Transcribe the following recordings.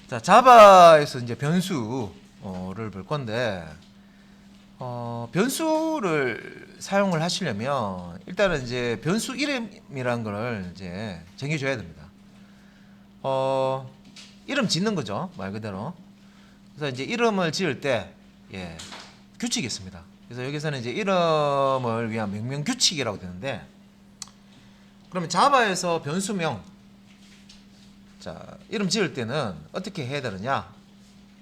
자, 자바에서 이제 변수를 볼 건데, 변수를 사용을 하시려면 일단은 이제 변수 이름이라는 걸 이제 정해줘야 됩니다. 이름 짓는 거죠, 말 그대로. 그래서 이제 이름을 지을 때, 예, 규칙이 있습니다. 그래서 여기서는 이제 이름을 위한 명령 규칙이라고 되는데, 그러면 자바에서 변수명, 자, 이름 지을 때는 어떻게 해야 되느냐?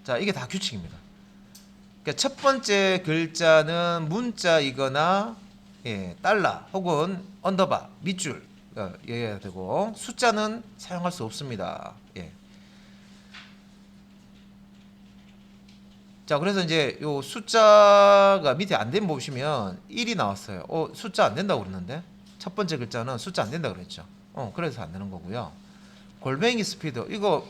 자, 이게 다 규칙입니다. 그러니까 첫 번째 글자는 문자이거나, 예, 달러 혹은 언더바 밑줄 여야 되고, 숫자는 사용할 수 없습니다. 예. 자, 그래서 이제 요 숫자가 밑에 안 된 보시면 1이 나왔어요. 숫자 안 된다고 그러는데 첫 번째 글자는 숫자 안 된다고 그랬죠. 그래서 안 되는 거고요. 골뱅이 스피드 이거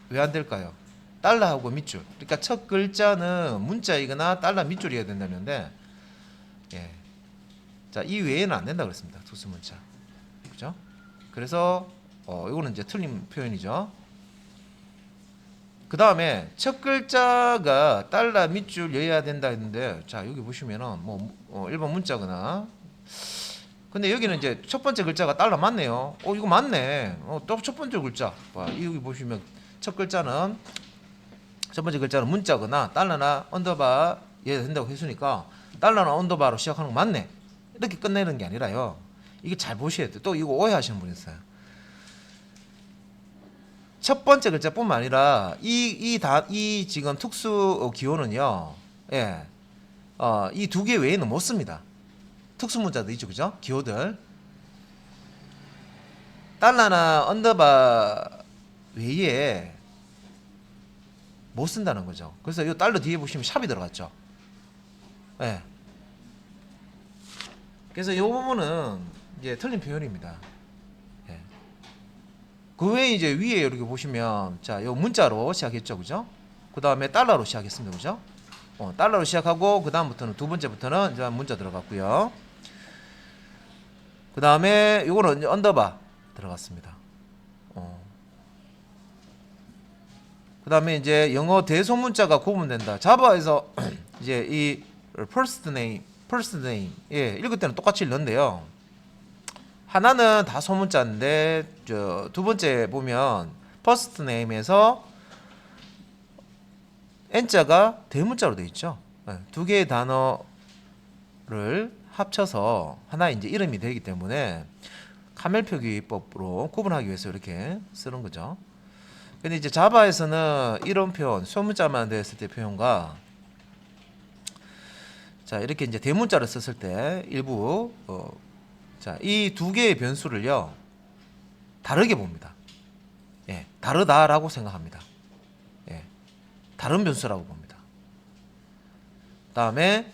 왜 안 될까요? 달러하고 밑줄. 그러니까 첫 글자는 문자이거나 달러 밑줄이어야 된다는데, 예. 자, 이 외에는 안 된다 그랬습니다. 특수 문자. 그죠? 그래서 이거는 이제 틀린 표현이죠. 그 다음에 첫 글자가 달러 밑줄이어야 된다 했는데, 자, 여기 보시면은 뭐 일반 문자거나, 근데 여기는 이제 첫 번째 글자가 달러 맞네요. 이거 맞네. 또 첫 번째 글자. 봐, 여기 보시면 첫 글자는 첫 번째 글자는 문자거나 달러나 언더바 해야 된다고 했으니까 달러나 언더바로 시작하는 거 맞네. 이렇게 끝내는 게 아니라요. 이게 잘 보셔야 돼요. 또 이거 오해하시는 분 있어요. 첫 번째 글자뿐만 아니라 이 지금 특수 기호는요. 예. 이 두 개 외에는 못 씁니다. 특수 문자도 있죠. 그죠? 기호들. 달러나 언더바 외에 못 쓴다는 거죠. 그래서 이 달러 뒤에 보시면 샵이 들어갔죠. 예. 그래서 이 부분은 이제 틀린 표현입니다. 예. 그 외에 이제 위에 이렇게 보시면, 자, 요 문자로 시작했죠. 그죠? 그 다음에 달러로 시작했습니다. 그죠? 달러로 시작하고, 그 다음부터는 두 번째부터는 이제 문자 들어갔고요. 그 다음에 요거는 언더바 들어갔습니다. 그 다음에 이제 영어 대소문자가 구분된다. 자바에서 이제 이 first name, 예, 읽을 때는 똑같이 읽는데요. 하나는 다 소문자인데, 두 번째 보면 first name에서 n자가 대문자로 되어 있죠. 두 개의 단어를 합쳐서 하나의 이제 이름이 되기 때문에 카멜표기법으로 구분하기 위해서 이렇게 쓰는 거죠. 근데 이제 자바에서는 이런 표현, 소문자만 되었을 때 표현과, 자, 이렇게 이제 대문자를 썼을 때 일부 자, 이 두 개의 변수를요 다르게 봅니다. 예, 다르다라고 생각합니다. 예, 다른 변수라고 봅니다. 다음에,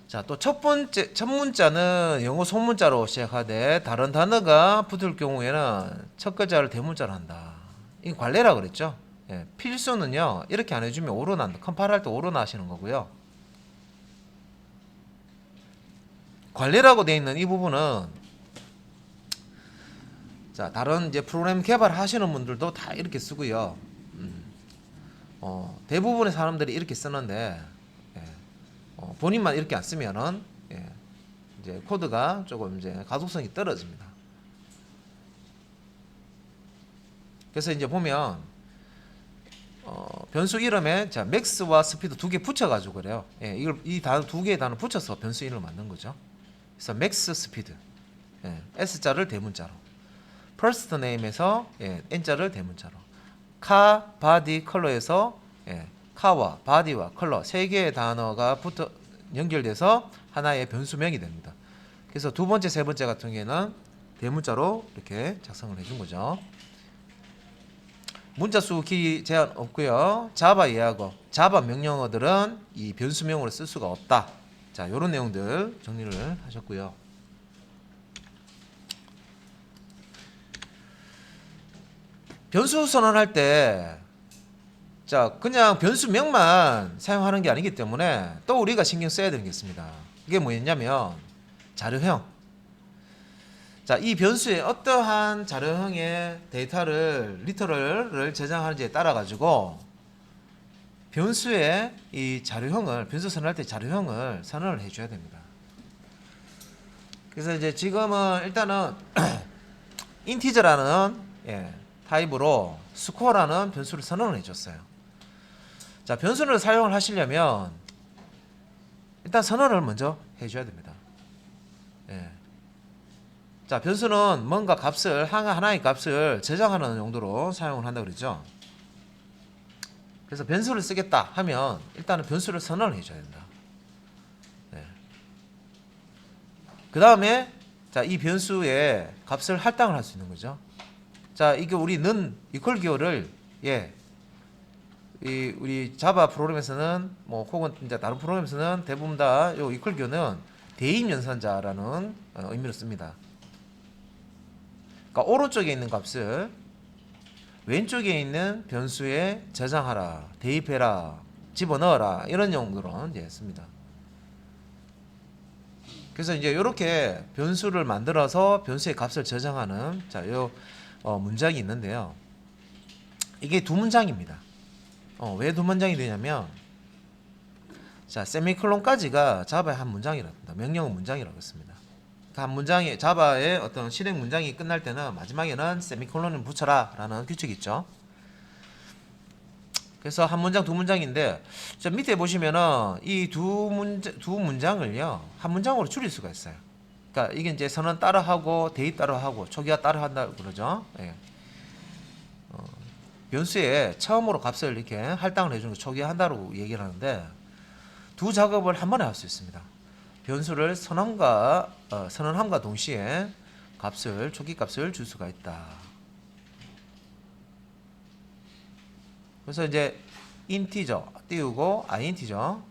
자, 또 첫 문자는 영어 소문자로 시작하되 다른 단어가 붙을 경우에는 첫 글자를 대문자로 한다. 이게 관례라 그랬죠. 예, 필수는요 이렇게 안 해주면 오른한다. 컴파일할 때 오른 하시는 거고요. 관례라고 되어 있는 이 부분은, 자, 다른 이제 프로그램 개발하시는 분들도 다 이렇게 쓰고요. 대부분의 사람들이 이렇게 쓰는데, 예, 본인만 이렇게 안 쓰면은, 예, 이제 코드가 조금 이제 가독성이 떨어집니다. 그래서 이제 보면 변수 이름에, 자, 맥스와 스피드 두 개 붙여가지고 그래요. 예, 이걸 이 단어 두 개의 단어 붙여서 변수 이름을 만든 거죠. 그래서 맥스 스피드, 예, S자를 대문자로, first name에서, 예, N자를 대문자로, 카, 바디, 컬러에서, 예, 카와 바디와 컬러 세 개의 단어가 붙어 연결돼서 하나의 변수명이 됩니다. 그래서 두 번째, 세 번째 같은 경우에는 대문자로 이렇게 작성을 해준 거죠. 문자 수 키 제한 없고요. 자바 이해하고 자바 명령어들은 이 변수명으로 쓸 수가 없다. 자, 이런 내용들 정리를 하셨고요. 변수 선언할 때, 자, 그냥 변수명만 사용하는 게 아니기 때문에 또 우리가 신경 써야 되는 게 있습니다. 이게 뭐였냐면 자료형. 자, 이 변수에 어떠한 자료형의 데이터를 리터럴을 저장하는지에 따라 가지고 변수의 이 자료형을 변수 선언할 때 자료형을 선언을 해줘야 됩니다. 그래서 이제 지금은 일단은 인티저라는 타입으로 스코어라는 변수를 선언을 해줬어요. 자, 변수를 사용을 하시려면 일단 선언을 먼저 해줘야 됩니다. 자, 변수는 뭔가 값을 하나의 값을 저장하는 용도로 사용을 한다고 그랬죠. 그래서 변수를 쓰겠다 하면 일단은 변수를 선언을 해줘야 된다. 그 다음에 자, 이 변수의 값을 할당을 할 수 있는 거죠. 자, 이게 우리는 이퀄 기호를 우리 자바 프로그램에서는 뭐 혹은 이제 다른 프로그램에서는 대부분 다 요 이퀄 기호는 대입 연산자라는 의미로 씁니다. 그러니까 오른쪽에 있는 값을 왼쪽에 있는 변수에 저장하라, 대입해라, 집어넣어라 이런 용도로 이제 씁니다. 그래서 이제 이렇게 변수를 만들어서 변수의 값을 저장하는 요 문장이 있는데요. 이게 두 문장입니다. 왜 두 문장이 되냐면 자, 세미콜론까지가 자바의 한 문장이라고 합니다. 명령어 문장이라고 했습니다. 한 문장이 자바의 어떤 실행 문장이 끝날 때는 마지막에는 세미콜론을 붙여라 라는 규칙이 있죠. 그래서 한 문장 두 문장인데 저 밑에 보시면은 이 두 문장을요 한 문장으로 줄일 수가 있어요. 그러니까 이게 이제 선언 따라하고 대입 따라하고 초기화 따라한다 그러죠. 변수에 처음으로 값을 이렇게 할당을 해주는 거 초기화한다고 얘기를 하는데 두 작업을 한 번에 할 수 있습니다. 변수를 선언함과 동시에 초기 값을 줄 수가 있다. 그래서 이제 인티저 띄우고 인티저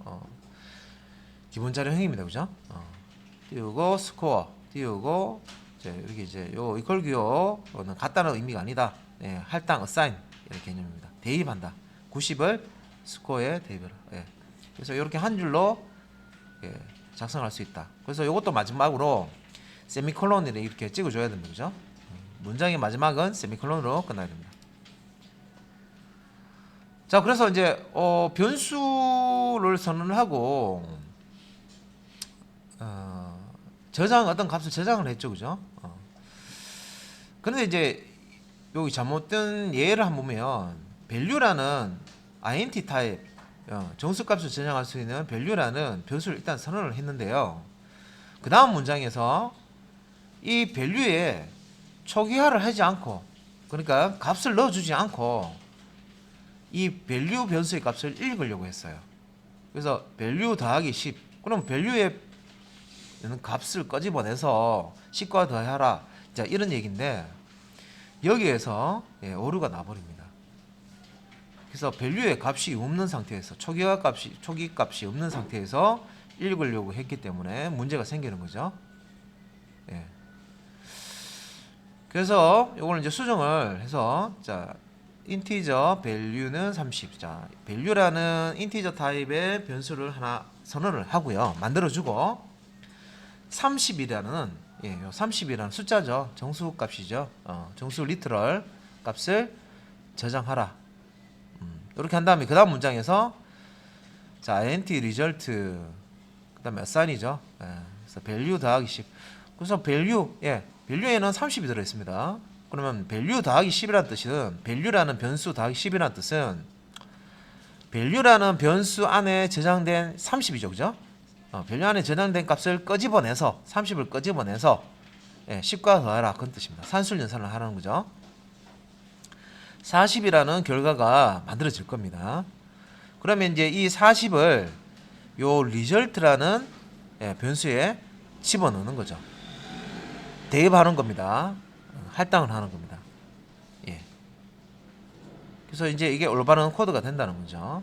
기본 자료형입니다, 그죠? 띄우고 스코어 띄우고 이렇게 이제 요 이퀄 기호는 같다는 의미가 아니다. 할당 assign 이런 개념입니다. 대입한다. 90을 스코어에 대입해라. 그래서 이렇게 한 줄로 작성할 수 있다. 그래서 이것도 마지막으로 세미콜론을 이렇게 찍어줘야 됩니다, 그죠? 문장의 마지막은 세미콜론으로 끝나야 됩니다. 자, 그래서 이제 변수를 선언하고 어떤 값을 저장을 했죠, 그죠? 그런데 이제 여기 잘못된 예를 한번 보면 value라는 int 타입 정수값을 저장할 수 있는 value라는 변수를 일단 선언을 했는데요. 그 다음 문장에서 이 value에 초기화를 하지 않고 그러니까 값을 넣어주지 않고 이 value 변수의 값을 읽으려고 했어요. 그래서 value 더하기 10 그럼 value에 값을 꺼집어내서 10과 더하라 자, 이런 얘기인데 여기에서 오류가 나버립니다. 그래서 value의 값이 없는 상태에서 초기 값이 없는 상태에서 읽으려고 했기 때문에 문제가 생기는 거죠. 그래서 이거는 이제 수정을 해서 자, 인티저 value는 30. 자, value라는 인티저 타입의 변수를 하나 선언을 하고요. 만들어주고 30이라는 30이라는 숫자죠. 정수 값이죠. 정수 리터럴 값을 저장하라. 이렇게 한 다음에 그 다음 문장에서 자, int result 그 다음에 assign이죠. 그래서 value 더하기 10. 그래서 value에는 30이 들어있습니다. 그러면 value 더하기 10이라는 뜻은 value라는 변수 더하기 10이라는 뜻은 value라는 변수 안에 저장된 30이죠, 그죠? value 안에 저장된 값을 끄집어내서 30을 끄집어내서 10과 더하라 그런 뜻입니다. 산술 연산을 하라는 거죠. 40이라는 결과가 만들어질 겁니다. 그러면 이제 이 40을 요 result라는 변수에 집어넣는 거죠. 대입하는 겁니다. 할당을 하는 겁니다. 그래서 이제 이게 올바른 코드가 된다는 거죠.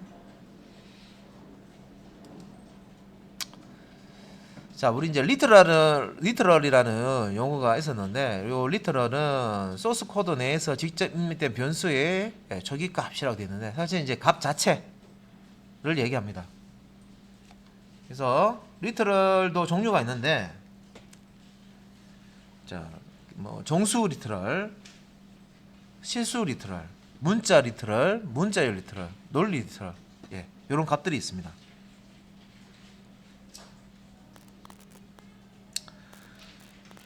자, 우리 이제 리터럴이라는 용어가 있었는데, 요 리터럴은 소스 코드 내에서 직접 입력된 변수의 초기 값이라고 되어 있는데, 사실 이제 값 자체를 얘기합니다. 그래서 리터럴도 종류가 있는데, 자, 뭐 정수 리터럴, 실수 리터럴, 문자 리터럴, 문자열 리터럴, 논리 리터럴, 예, 이런 값들이 있습니다.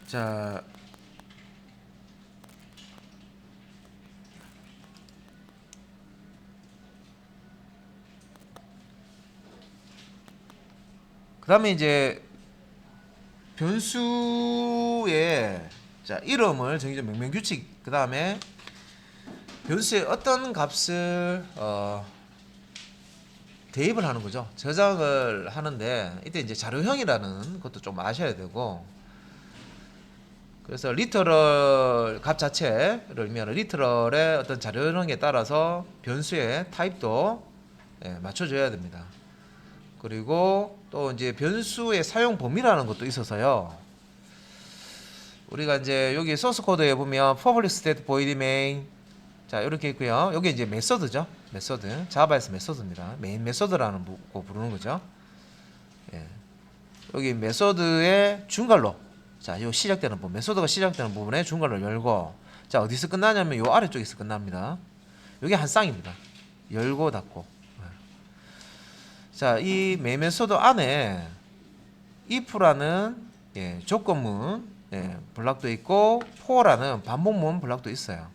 자, 그다음에 이제 변수의 자 이름을 정의적 명명 규칙. 그다음에 변수의 어떤 값을 대입을 하는 거죠. 저장을 하는데 이때 이제 자료형이라는 것도 좀 아셔야 되고. 그래서 리터럴 값 자체를 의미하는 리터럴의 어떤 자료형에 따라서 변수의 타입도 맞춰줘야 됩니다. 그리고 또 이제 변수의 사용 범위라는 것도 있어서요. 우리가 이제 여기 소스 코드에 보면 public state void main 자 이렇게 있고요. 여기 이제 메서드죠. 메서드 자바에서 메서드입니다. 메인 메서드라는 거 부르는 거죠. 예. 여기 메서드의 중괄로 자, 요 시작되는 부분, 메소드가 시작되는 부분에 중괄호를 열고, 자, 어디서 끝나냐면 요 아래쪽에서 끝납니다. 요게 한 쌍입니다. 열고 닫고. 자, 이 메인 메소드 안에 if라는 조건문 블락도 있고 for라는 반복문 블락도 있어요.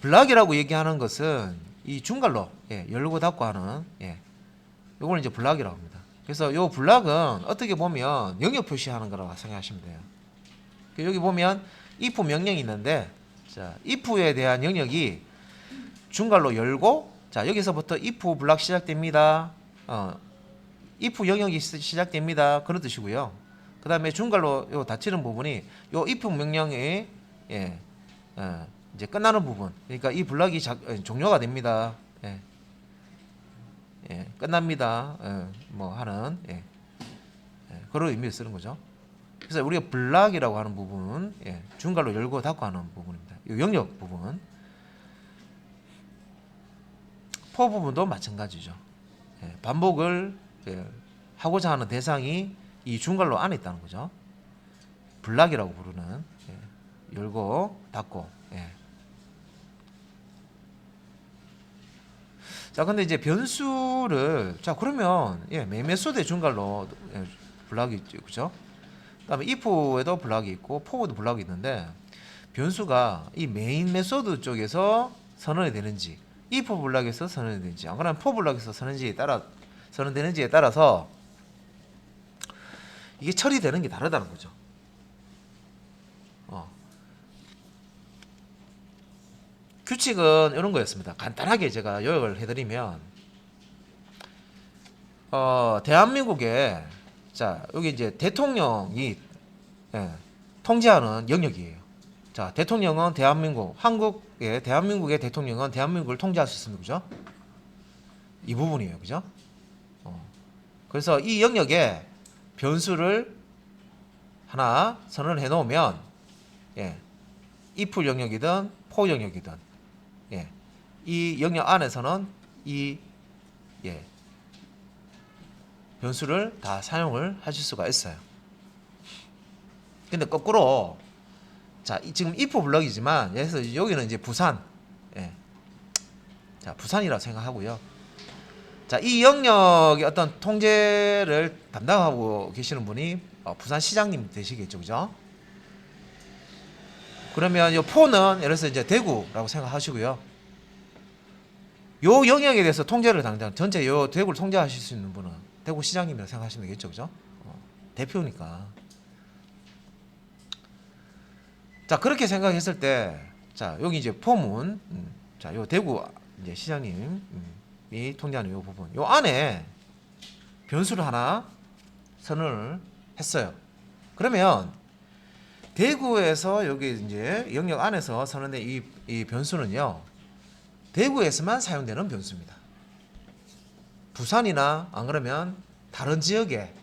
블락이라고 얘기하는 것은 이 중괄호 열고 닫고 하는 요걸 이제 블락이라고 합니다. 그래서 요 블락은 어떻게 보면 영역 표시하는 거라고 생각하시면 돼요. 여기 보면 if 명령이 있는데, 자, if에 대한 영역이 중괄호 열고, 자, 여기서부터 if 블락 시작됩니다. if 영역이 시작됩니다. 그런 뜻이고요. 그 다음에 중괄호 요 닫히는 부분이 요 if 명령이 이제 끝나는 부분. 그러니까 이 블락이 종료가 됩니다. 끝납니다. 뭐 하는 그런 의미를 쓰는 거죠. 그래서 우리가 블락이라고 하는 부분, 중괄호 열고 닫고 하는 부분입니다. 이 영역 부분. for 부분도 마찬가지죠. 반복을 하고자 하는 대상이 이 중괄호 안에 있다는 거죠. 블락이라고 부르는 열고 닫고. 자, 근데 이제 변수를 자 그러면 메인 메소드의 중괄호 블락이 있죠, 그죠? 그다음에 if에도 블락이 있고 for에도 블락이 있는데 변수가 이 메인 메소드 쪽에서 선언이 되는지, if 블락에서 선언이 되는지, 안 그러면 for 블락에서 선언되는지에 따라서 이게 처리되는 게 다르다는 거죠. 규칙은 이런 거였습니다. 간단하게 제가 요약을 해드리면, 대한민국에 자 여기 이제 대통령이 통제하는 영역이에요. 자, 대통령은 대한민국의 대통령은 대한민국을 통제할 수 있습니다. 그죠? 이 부분이에요. 그죠? 그래서 이 영역에 변수를 하나 선언을 해 놓으면 if 영역이든 for 영역이든 이 영역 안에서는 이 변수를 다 사용을 하실 수가 있어요. 근데 거꾸로 자 지금 if 블럭이지만 그래서 여기는 이제 부산 자 부산이라고 생각하고요. 자 이 영역의 어떤 통제를 담당하고 계시는 분이 부산시장님 되시겠죠, 그죠? 그러면 이 포는 예를 들어서 이제 대구라고 생각하시고요. 요 영역에 대해서 통제를 당장 전체 요 대구를 통제하실 수 있는 분은 대구시장님이라고 생각하시면 되겠죠, 그죠? 대표니까. 자 그렇게 생각했을 때, 자 여기 이제 포문, 자 요 대구 이제 시장님이 통제하는 요 부분, 요 안에 변수를 하나 선언을 했어요. 그러면 대구에서 여기 이제 영역 안에서 선언된 이 변수는요, 대구에서만 사용되는 변수입니다. 부산이나 안 그러면 다른 지역에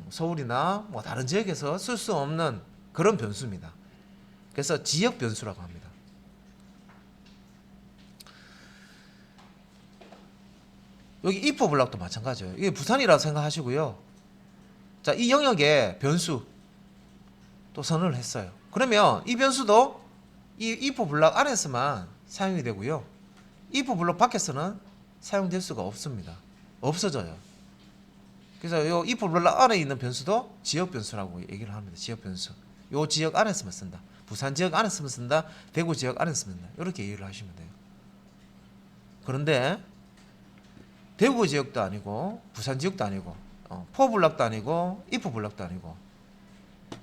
서울이나 뭐 다른 지역에서 쓸 수 없는 그런 변수입니다. 그래서 지역 변수라고 합니다. 여기 if 블락도 마찬가지예요. 이게 부산이라고 생각하시고요. 자, 이 영역의 변수 또 선언을 했어요. 그러면 이 변수도 이 if 블록 안에서만 사용이 되고요. if 블록 밖에서는 사용될 수가 없습니다. 없어져요. 그래서 요 if 블록 안에 있는 변수도 지역 변수라고 얘기를 합니다. 지역 변수. 요 지역 안에서만 쓴다. 부산 지역 안에서만 쓴다. 대구 지역 안에서만 쓴다. 이렇게 이해를 하시면 돼요. 그런데 대구 지역도 아니고 부산 지역도 아니고 포 블록도 아니고 if 블록도 아니고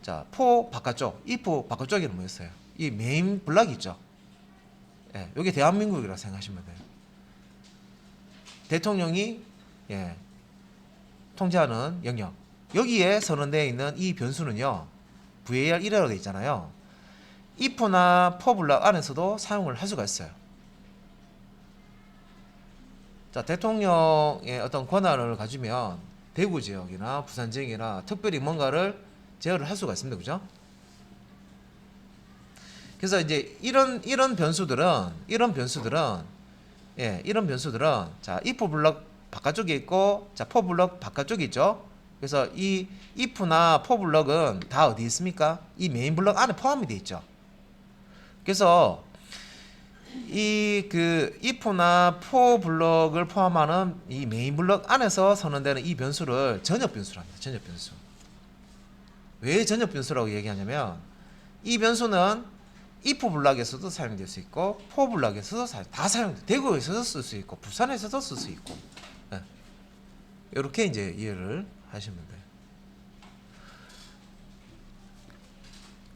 자, 포 바깥쪽, if 바깥쪽에는 뭐였어요? 이 메인 블록이 있죠. 예, 여기 대한민국이라고 생각하시면 돼요. 대통령이 예, 통제하는 영역. 여기에 선언되어 있는 이 변수는요. var 1이라고 되어 있잖아요. if나 for 블록 안에서도 사용을 할 수가 있어요. 자, 대통령의 어떤 권한을 가지면 대구 지역이나 부산 지역이나 특별히 뭔가를 제어를 할 수가 있습니다. 그죠? 그래서 이제 이런 변수들은 자, if 블록 바깥쪽에 있고 자, for 블록 바깥쪽에 있죠. 그래서 이 if나 for 블록은 다 어디 있습니까? 이 메인 블록 안에 포함이 되어 있죠. 그래서 이 그 if나 for 블록을 포함하는 이 메인 블록 안에서 선언되는 이 변수를 전역 변수로 합니다. 전역 변수. 왜 전역 변수라고 얘기하냐면 이 변수는 if 블록에서도 사용될 수 있고 for 블록에서도 다 사용돼. 대구에서도 쓸 수 있고 부산에서도 쓸 수 있고. 네. 이렇게 이제 이해를 하시면 돼요.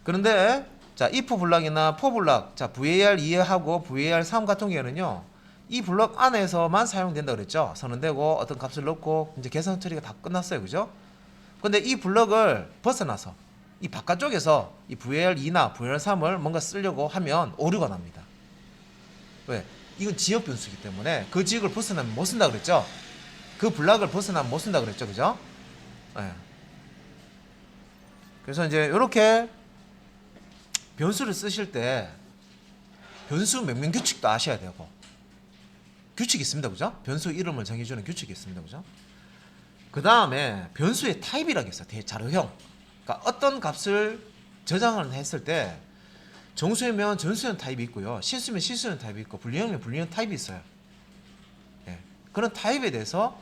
그런데 자, if 블록이나 for 블록, 자, var 2하고 var 3 같은 경우에는요. 이 블록 안에서만 사용된다 그랬죠. 선언되고 어떤 값을 넣고 이제 계산 처리가 다 끝났어요. 그죠? 근데 이 블록을 벗어나서 이 바깥쪽에서 이 var2나 var3을 뭔가 쓰려고 하면 오류가 납니다. 왜? 이건 지역 변수이기 때문에 그 지역을 벗어나면 못 쓴다 그랬죠? 그 블록을 벗어나면 못 쓴다 그랬죠? 그죠? 네. 그래서 이제 이렇게 변수를 쓰실 때 변수 명명 규칙도 아셔야 되고 규칙이 있습니다. 그죠? 변수 이름을 정해주는 규칙이 있습니다. 그죠? 그 다음에 변수의 타입이라는 게 있어요. 자료형. 그러니까 어떤 값을 저장을 했을 때 정수면 정수형 타입이 있고요. 실수면 실수형 타입이 있고 분리형이면 분리형 타입이 있어요. 예. 그런 타입에 대해서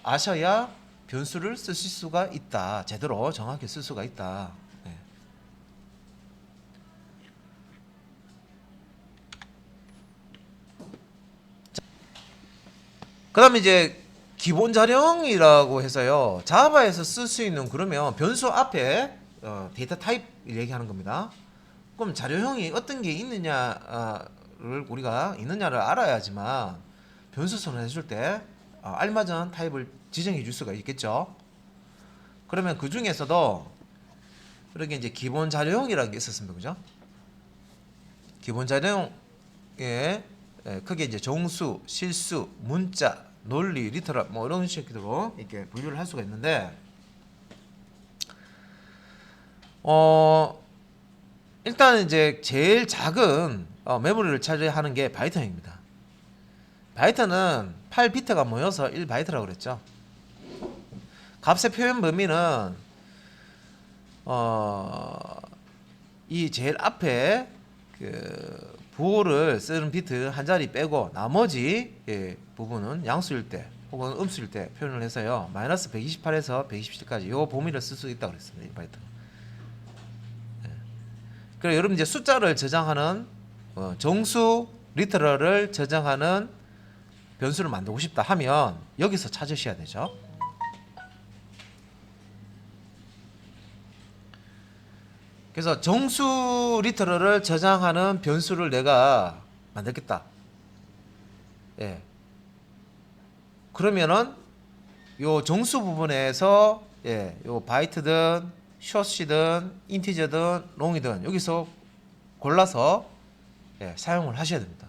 아셔야 변수를 쓰실 수가 있다. 제대로 정확히 쓸 수가 있다. 예. 그 다음에 이제 기본 자령이라고 해서요. 자바에서 쓸 수 있는 그러면 변수 앞에 데이터 타입 얘기하는 겁니다. 그럼 자료형이 어떤 게 있느냐를 우리가 있느냐를 알아야지만 변수 선언해 줄 때 알맞은 타입을 지정해 줄 수가 있겠죠. 그러면 그 중에서도 이렇게 이제 기본 자료형이라는 게 있었습니다. 그죠? 기본 자료형에 크게 이제 정수, 실수, 문자, 논리, 리터럴 뭐 이런 식으로 이렇게 분류를 할 수가 있는데 일단 이제 제일 작은 메모리를 차지하는 게 바이트입니다. 바이트는 8비트가 모여서 1바이트라고 그랬죠. 값의 표현 범위는 이 제일 앞에 그 부호를 쓰는 비트 한 자리 빼고 나머지 부분은 양수일 때 혹은 음수일 때 표현을 해서요. 마이너스 128에서 127까지 요 범위를 쓸 수 있다고 그랬습니다. 이 바이트. 그리고 여러분 이제 숫자를 저장하는 정수 리터럴을 저장하는 변수를 만들고 싶다 하면 여기서 찾으셔야 되죠. 그래서 정수 리터럴을 저장하는 변수를 내가 만들겠다. 예. 그러면은 요 정수 부분에서 요 바이트든 숏이든 인티저든 롱이든 여기서 골라서 사용을 하셔야 됩니다.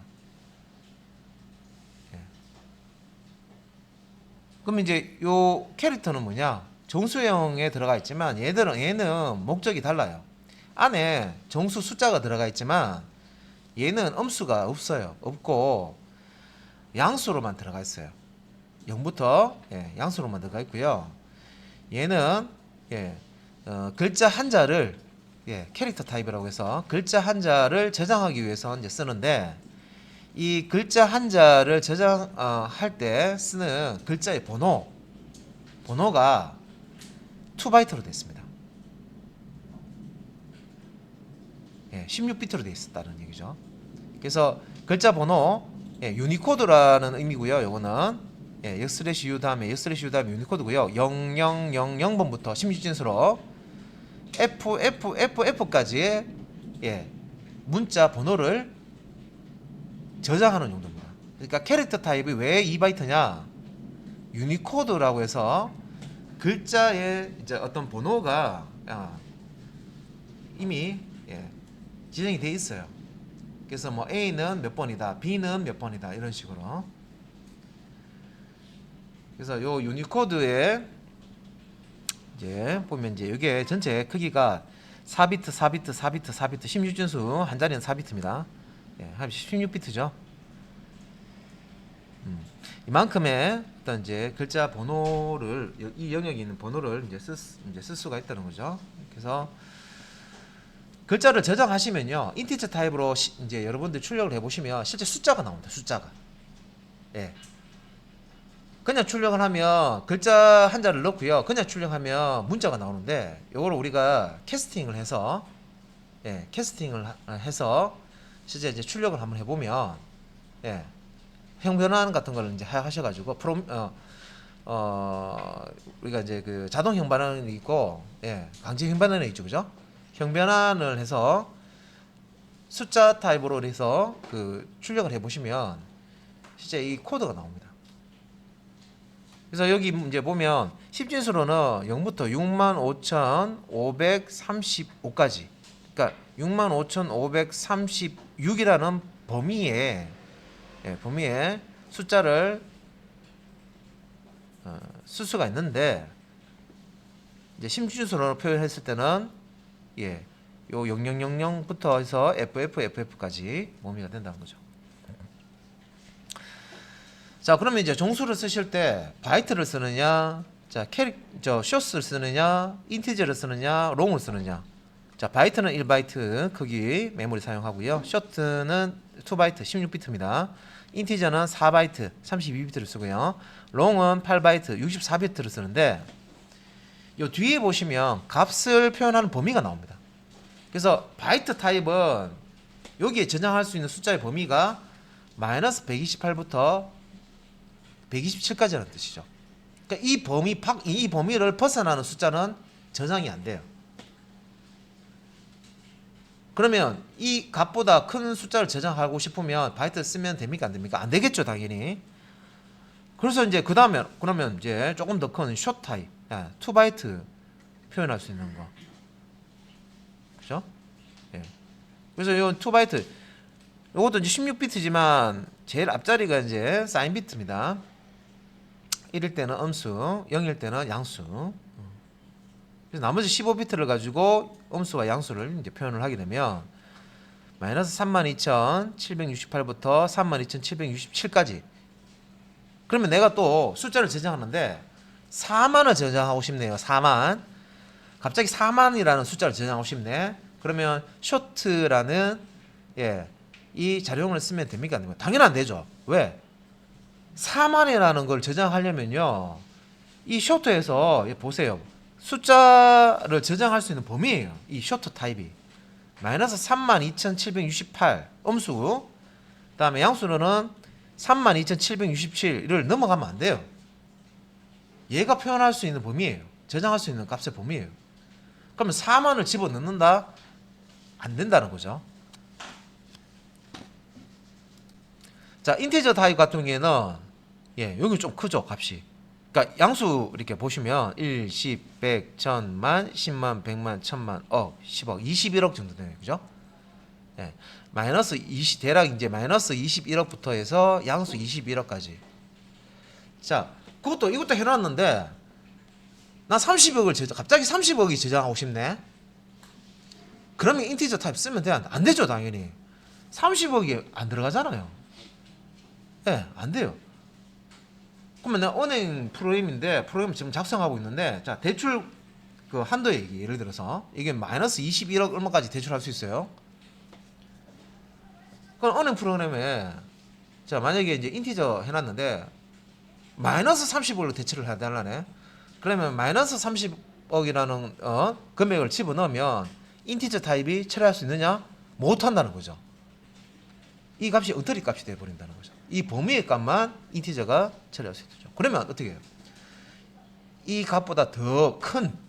그럼 이제 요 캐릭터는 뭐냐? 정수형에 들어가 있지만 얘는 목적이 달라요. 안에 정수 숫자가 들어가 있지만 얘는 음수가 없어요. 없고 양수로만 들어가 있어요. 0부터 양수로만 들어가 있고요. 얘는 글자 한자를 예, 캐릭터 타입이라고 해서 글자 한자를 저장하기 위해서 이제 쓰는데 이 글자 한자를 저장할 때 쓰는 글자의 번호가 2바이트로 되어 있습니다. 예, 16비트로 되어 있었다는 얘기죠. 그래서 글자 번호 유니코드라는 의미고요. 요거는 역/u 다음에 유니코드고요. 0000번부터 16진수로 FFFF까지의 문자 번호를 저장하는 용도입니다. 그러니까 캐릭터 타입이 왜 2바이트냐? 유니코드라고 해서 글자의 이제 어떤 번호가 이미 지정이 돼 있어요. 그래서 뭐 A는 몇 번이다, B는 몇 번이다 이런 식으로. 그래서 요 유니코드에 이제 보면 이제 이게 전체 크기가 4비트, 16진수 한 자리는 4비트입니다. 한 16비트죠. 이만큼의 어떤 이제 글자 번호를 이 영역에 있는 번호를 이제 쓸 수가 있다는 거죠. 그래서 글자를 저장하시면요, 인티저 타입으로 이제 여러분들 출력을 해보시면 실제 숫자가 나옵니다. 숫자가. 그냥 출력을 하면 글자 한자를 넣고요. 그냥 출력하면 문자가 나오는데 이걸 우리가 캐스팅을 해서 실제 이제 출력을 한번 해보면 형변환 같은 걸 이제 하셔가지고 우리가 이제 그 자동 형변환이 있고 강제 형변환이 있죠, 그죠? 형변환을 해서 숫자 타입으로 해서 그 출력을 해보시면 실제 이 코드가 나옵니다. 그래서 여기 이제 보면 10진수로는 0부터 65,535까지, 그러니까 65,536이라는 범위에 숫자를 쓸 수가 있는데, 이제 10진수로 표현했을 때는 요 0000부터 해서 FFFF까지 범위가 된다는 거죠. 자, 그러면 이제 종수를 쓰실 때 바이트를 쓰느냐, 숏을 쓰느냐, 인티저를 쓰느냐, 롱을 쓰느냐. 자, 바이트는 1바이트 크기 메모리 사용하고요. 숏는 2바이트 16비트입니다. 인티저는 4바이트 32비트를 쓰고요. 롱은 8바이트 64비트를 쓰는데, 요 뒤에 보시면 값을 표현하는 범위가 나옵니다. 그래서 바이트 타입은 여기에 저장할 수 있는 숫자의 범위가 마이너스 128부터 127까지라는 뜻이죠. 그러니까 이 범위를 벗어나는 숫자는 저장이 안 돼요. 그러면 이 값보다 큰 숫자를 저장하고 싶으면 바이트 쓰면 됩니까, 안 됩니까? 안 되겠죠, 당연히. 그래서 이제 그러면 이제 조금 더 큰 숏 타입, 2바이트 표현할 수 있는 거, 그죠? 그래서 이 2바이트, 이것도 이제 16비트지만 제일 앞자리가 이제 사인 비트입니다. 1일 때는 음수, 0일 때는 양수. 그래서 나머지 15비트를 가지고 음수와 양수를 이제 표현을 하게 되면 마이너스 32,768부터 32,767까지. 그러면 내가 또 숫자를 저장하는데 4만을 저장하고 싶네요. 4만. 갑자기 4만이라는 숫자를 저장하고 싶네. 그러면 쇼트라는 이 자료용을 쓰면 됩니까, 안 됩니까? 당연히 안 되죠. 왜? 4만이라는 걸 저장하려면요, 이 쇼트에서 보세요. 숫자를 저장할 수 있는 범위예요. 이 쇼트 타입이 마이너스 32,768 음수, 그 다음에 양수로는 32,767을 넘어가면 안 돼요. 얘가 표현할 수 있는 범위예요. 저장할 수 있는 값의 범위예요. 그러면 4만을 집어넣는다? 안 된다는 거죠. 자, 인티저 타입 같은 경우에는 여기 좀 크죠, 값이. 그러니까 양수 이렇게 보시면 1, 10, 100, 1000만, 10만, 100만, 1000만, 10억, 21억 정도 되네요, 그죠? 마이너스 20, 대략 이제 마이너스 21억부터 해서 양수 21억까지. 자, 이것도 해놨는데 나 30억을 갑자기 30억이 저장하고 싶네. 그러면 인티저 타입 쓰면 돼? 안 되죠, 당연히. 30억이 안 들어가잖아요. 안 돼요. 그러면 내가 은행 프로그램인데 프로그램 지금 작성하고 있는데, 자, 대출 그 한도 얘기 예를 들어서 이게 마이너스 21억 얼마까지 대출할 수 있어요. 그럼 은행 프로그램에 자 만약에 이제 인티저 해놨는데 마이너스 30억으로 대출을 해야 되려네. 그러면 마이너스 30억이라는 금액을 집어넣으면 인티저 타입이 처리할 수 있느냐? 못한다는 거죠. 이 값이 엉터리 값이 되어버린다는 거죠. 이 범위의 값만 인티저가 처리할 수 있죠. 그러면 어떻게 해요? 이 값보다 더 큰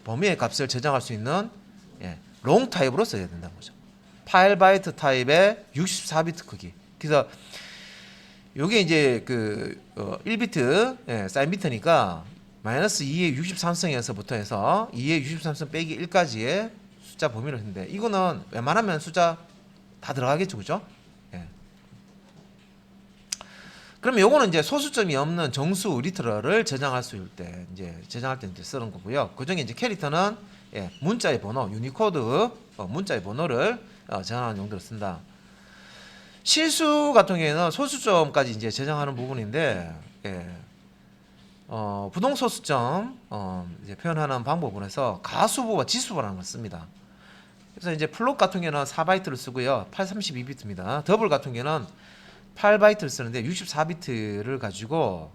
범위의 값을 저장할 수 있는 롱 타입으로 써야 된다는 거죠. 8바이트 타입의 64비트 크기. 그래서 요게 이제 그 1비트 사인 비트니까 마이너스 2의 63승에서부터 해서 2의 63승 빼기 1까지의 숫자 범위를 했는데 이거는 웬만하면 숫자 다 들어가겠죠, 그죠? 그러면 요거는 이제 소수점이 없는 정수 리터럴을 저장할 수 있을 때 이제 저장할 때 이제 쓰는 거고요. 그중에 이제 캐릭터는 문자의 번호, 유니코드 문자의 번호를 저장하는 용도로 쓴다. 실수 같은 경우에는 소수점까지 이제 저장하는 부분인데 부동 소수점 이제 표현하는 방법을 해서 가수부와 지수부라는 걸 씁니다. 그래서 이제 플롯 같은 경우는 4바이트를 쓰고요. 832비트입니다. 더블 같은 경우는 8바이트를 쓰는데 64비트를 가지고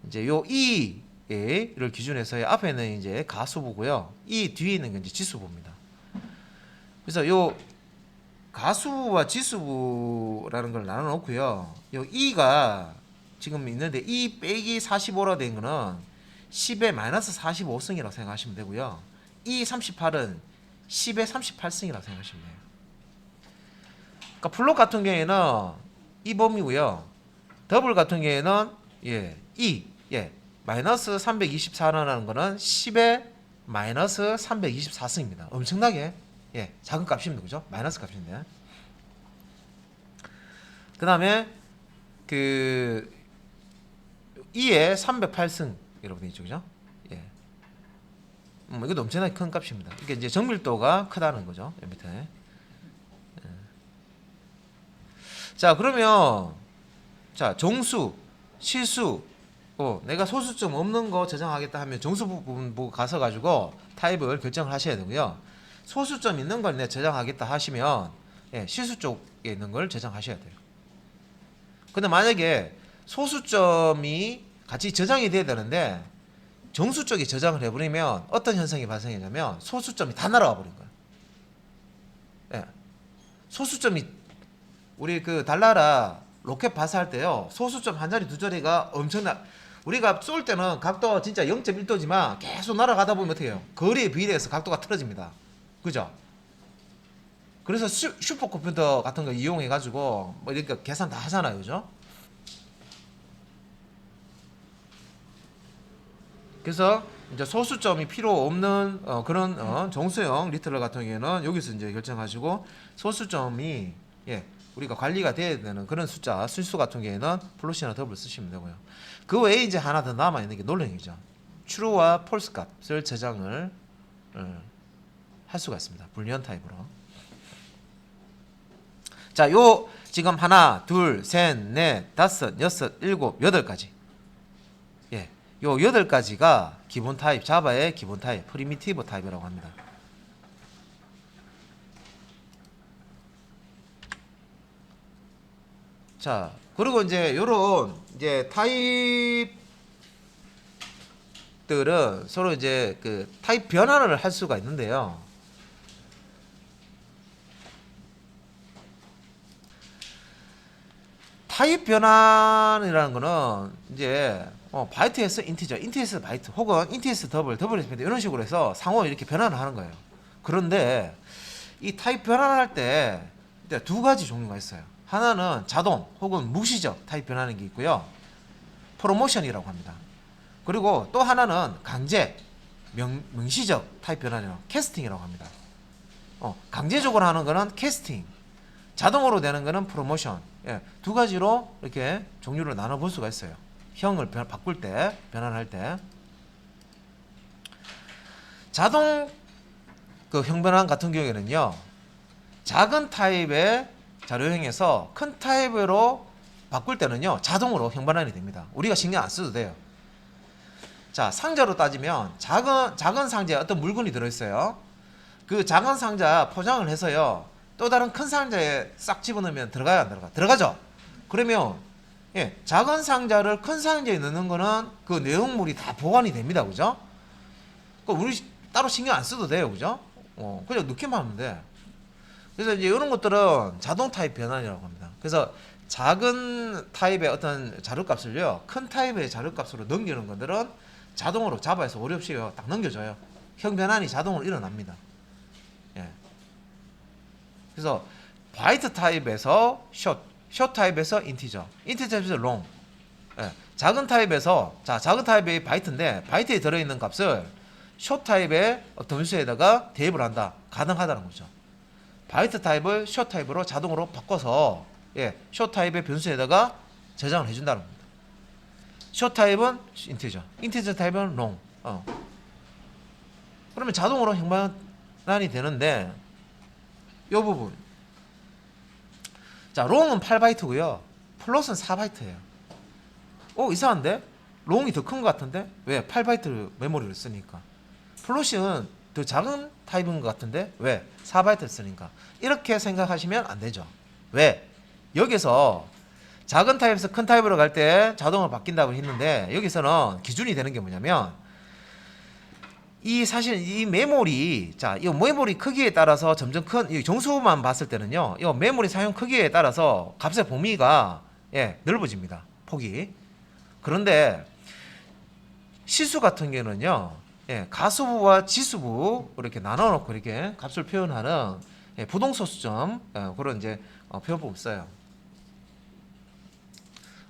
이제 요 E를 기준해서 앞에는 이제 가수부고요. E 뒤에 있는 건 이제 지수부입니다. 그래서 요 가수부와 지수부라는 걸 나눠 놓고요. 요 E가 지금 있는데 E 빼기 45로 된 거는 10의 마이너스 45승이라고 생각하시면 되고요. E 38은 10의 38승이라고 생각하시면 돼요. 그러니까 플롯 같은 경우에는 이 범위고요. 더블 같은 경우에는 마이너스 324라는 거는 10의 마이너스 324승입니다. 엄청나게 작은 값입니다. 그죠? 마이너스 값인데. 그 다음에 그 2의 308승 이라고 되어 있죠. 그죠? 이것도 엄청나게 큰 값입니다. 이게 이제 정밀도가 크다는 거죠. 밑에. 자, 그러면 자, 정수, 실수, 내가 소수점 없는 거 저장하겠다 하면 정수 부분 보고 가서 가지고 타입을 결정을 하셔야 되고요. 소수점 있는 걸 내가 저장하겠다 하시면 실수 쪽에 있는 걸 저장하셔야 돼요. 근데 만약에 소수점이 같이 저장이 돼야 되는데 정수 쪽에 저장을 해버리면 어떤 현상이 발생하냐면 소수점이 다 날아가 버린 거예요. 소수점이 우리 그 달나라 로켓 발사할 때요. 소수점 한 자리 두 자리가 엄청나. 우리가 쏠 때는 각도가 진짜 0.1도지만 계속 날아가다 보면 어떻게 해요? 거리에 비례해서 각도가 틀어집니다. 그죠? 그래서 슈퍼컴퓨터 같은 거 이용해 가지고 뭐 이렇게 계산 다 하잖아요. 그죠? 그래서 이제 소수점이 필요 없는 그런 정수형 리터럴 같은 경우에는 여기서 이제 결정하시고 소수점이 우리가 관리가 돼야 되는 그런 숫자 실수 같은 경우에는 플롯이나 더블 쓰시면 되고요. 그 외에 이제 하나 더 남아 있는 게 논랭이죠. true와 false 값을 저장을 할 수가 있습니다. 불리언 타입으로. 자, 요 지금 하나, 둘, 셋, 넷, 다섯, 여섯, 일곱, 여덟 가지. 요 8가지가 기본 타입, 자바의 기본 타입, 프리미티브 타입이라고 합니다. 자, 그리고 이제 요런 이제 타입들은 서로 이제 그 타입 변환을 할 수가 있는데요. 타입 변환이라는 거는 이제 바이트에서 인티저, 인티에서 바이트, 혹은 인티에서 더블, 더블에서 펜트 이런 식으로 해서 상호 이렇게 변환을 하는 거예요. 그런데 이 타입 변환할 때 두 가지 종류가 있어요. 하나는 자동 혹은 무시적 타입 변환하는 게 있고요. 프로모션이라고 합니다. 그리고 또 하나는 강제, 명시적 타입 변환이라고 캐스팅이라고 합니다. 강제적으로 하는 거는 캐스팅, 자동으로 되는 거는 프로모션. 두 가지로 이렇게 종류를 나눠 볼 수가 있어요. 형을 바꿀 때, 변환할 때. 자동 그 형 변환 같은 경우에는요. 작은 타입의 자료형에서 큰 타입으로 바꿀 때는요. 자동으로 형 변환이 됩니다. 우리가 신경 안 써도 돼요. 자, 상자로 따지면 작은 상자에 어떤 물건이 들어있어요. 그 작은 상자 포장을 해서요. 또 다른 큰 상자에 싹 집어넣으면 들어가요, 안 들어가? 들어가죠. 그러면 예, 작은 상자를 큰 상자에 넣는 거는 그 내용물이 다 보관이 됩니다, 그죠? 그 우리 따로 신경 안 써도 돼요, 그죠? 그냥 넣기만 하면 돼. 그래서 이제 이런 것들은 자동 타입 변환이라고 합니다. 그래서 작은 타입의 어떤 자료값을요, 큰 타입의 자료값으로 넘기는 것들은 자동으로 자바에서 오류 없이 딱 넘겨줘요. 형 변환이 자동으로 일어납니다. 예. 그래서 바이트 타입에서 숏 타입에서 인티저 타입에서 롱. 예. 작은 타입에서 작은 타입이 바이트인데 바이트에 들어있는 값을 숏 타입의 변수에다가 대입을 한다. 가능하다는 거죠. 바이트 타입을 숏 타입으로 자동으로 바꿔서 숏 타입의 변수에다가 저장을 해준다는 겁니다. 숏 타입은 인티저 타입은 롱. 그러면 자동으로 형반환이 되는데 이 부분. 자, 롱은 8바이트고요. 플롯은 4바이트예요. 이상한데? 롱이 더 큰 것 같은데? 왜? 8바이트 메모리를 쓰니까. 플롯은 더 작은 타입인 것 같은데? 왜? 4바이트를 쓰니까. 이렇게 생각하시면 안 되죠. 왜? 여기서 작은 타입에서 큰 타입으로 갈 때 자동으로 바뀐다고 했는데 여기서는 기준이 되는 게 뭐냐면 사실 이 메모리, 이 메모리 크기에 따라서 점점 이 정수만 봤을 때는요, 이 메모리 사용 크기에 따라서 값의 범위가 넓어집니다. 폭이. 그런데 시수 같은 경우는요, 가수부와 지수부 이렇게 나눠놓고 이렇게 값을 표현하는 부동소수점 그런 이제 표현법을 써요.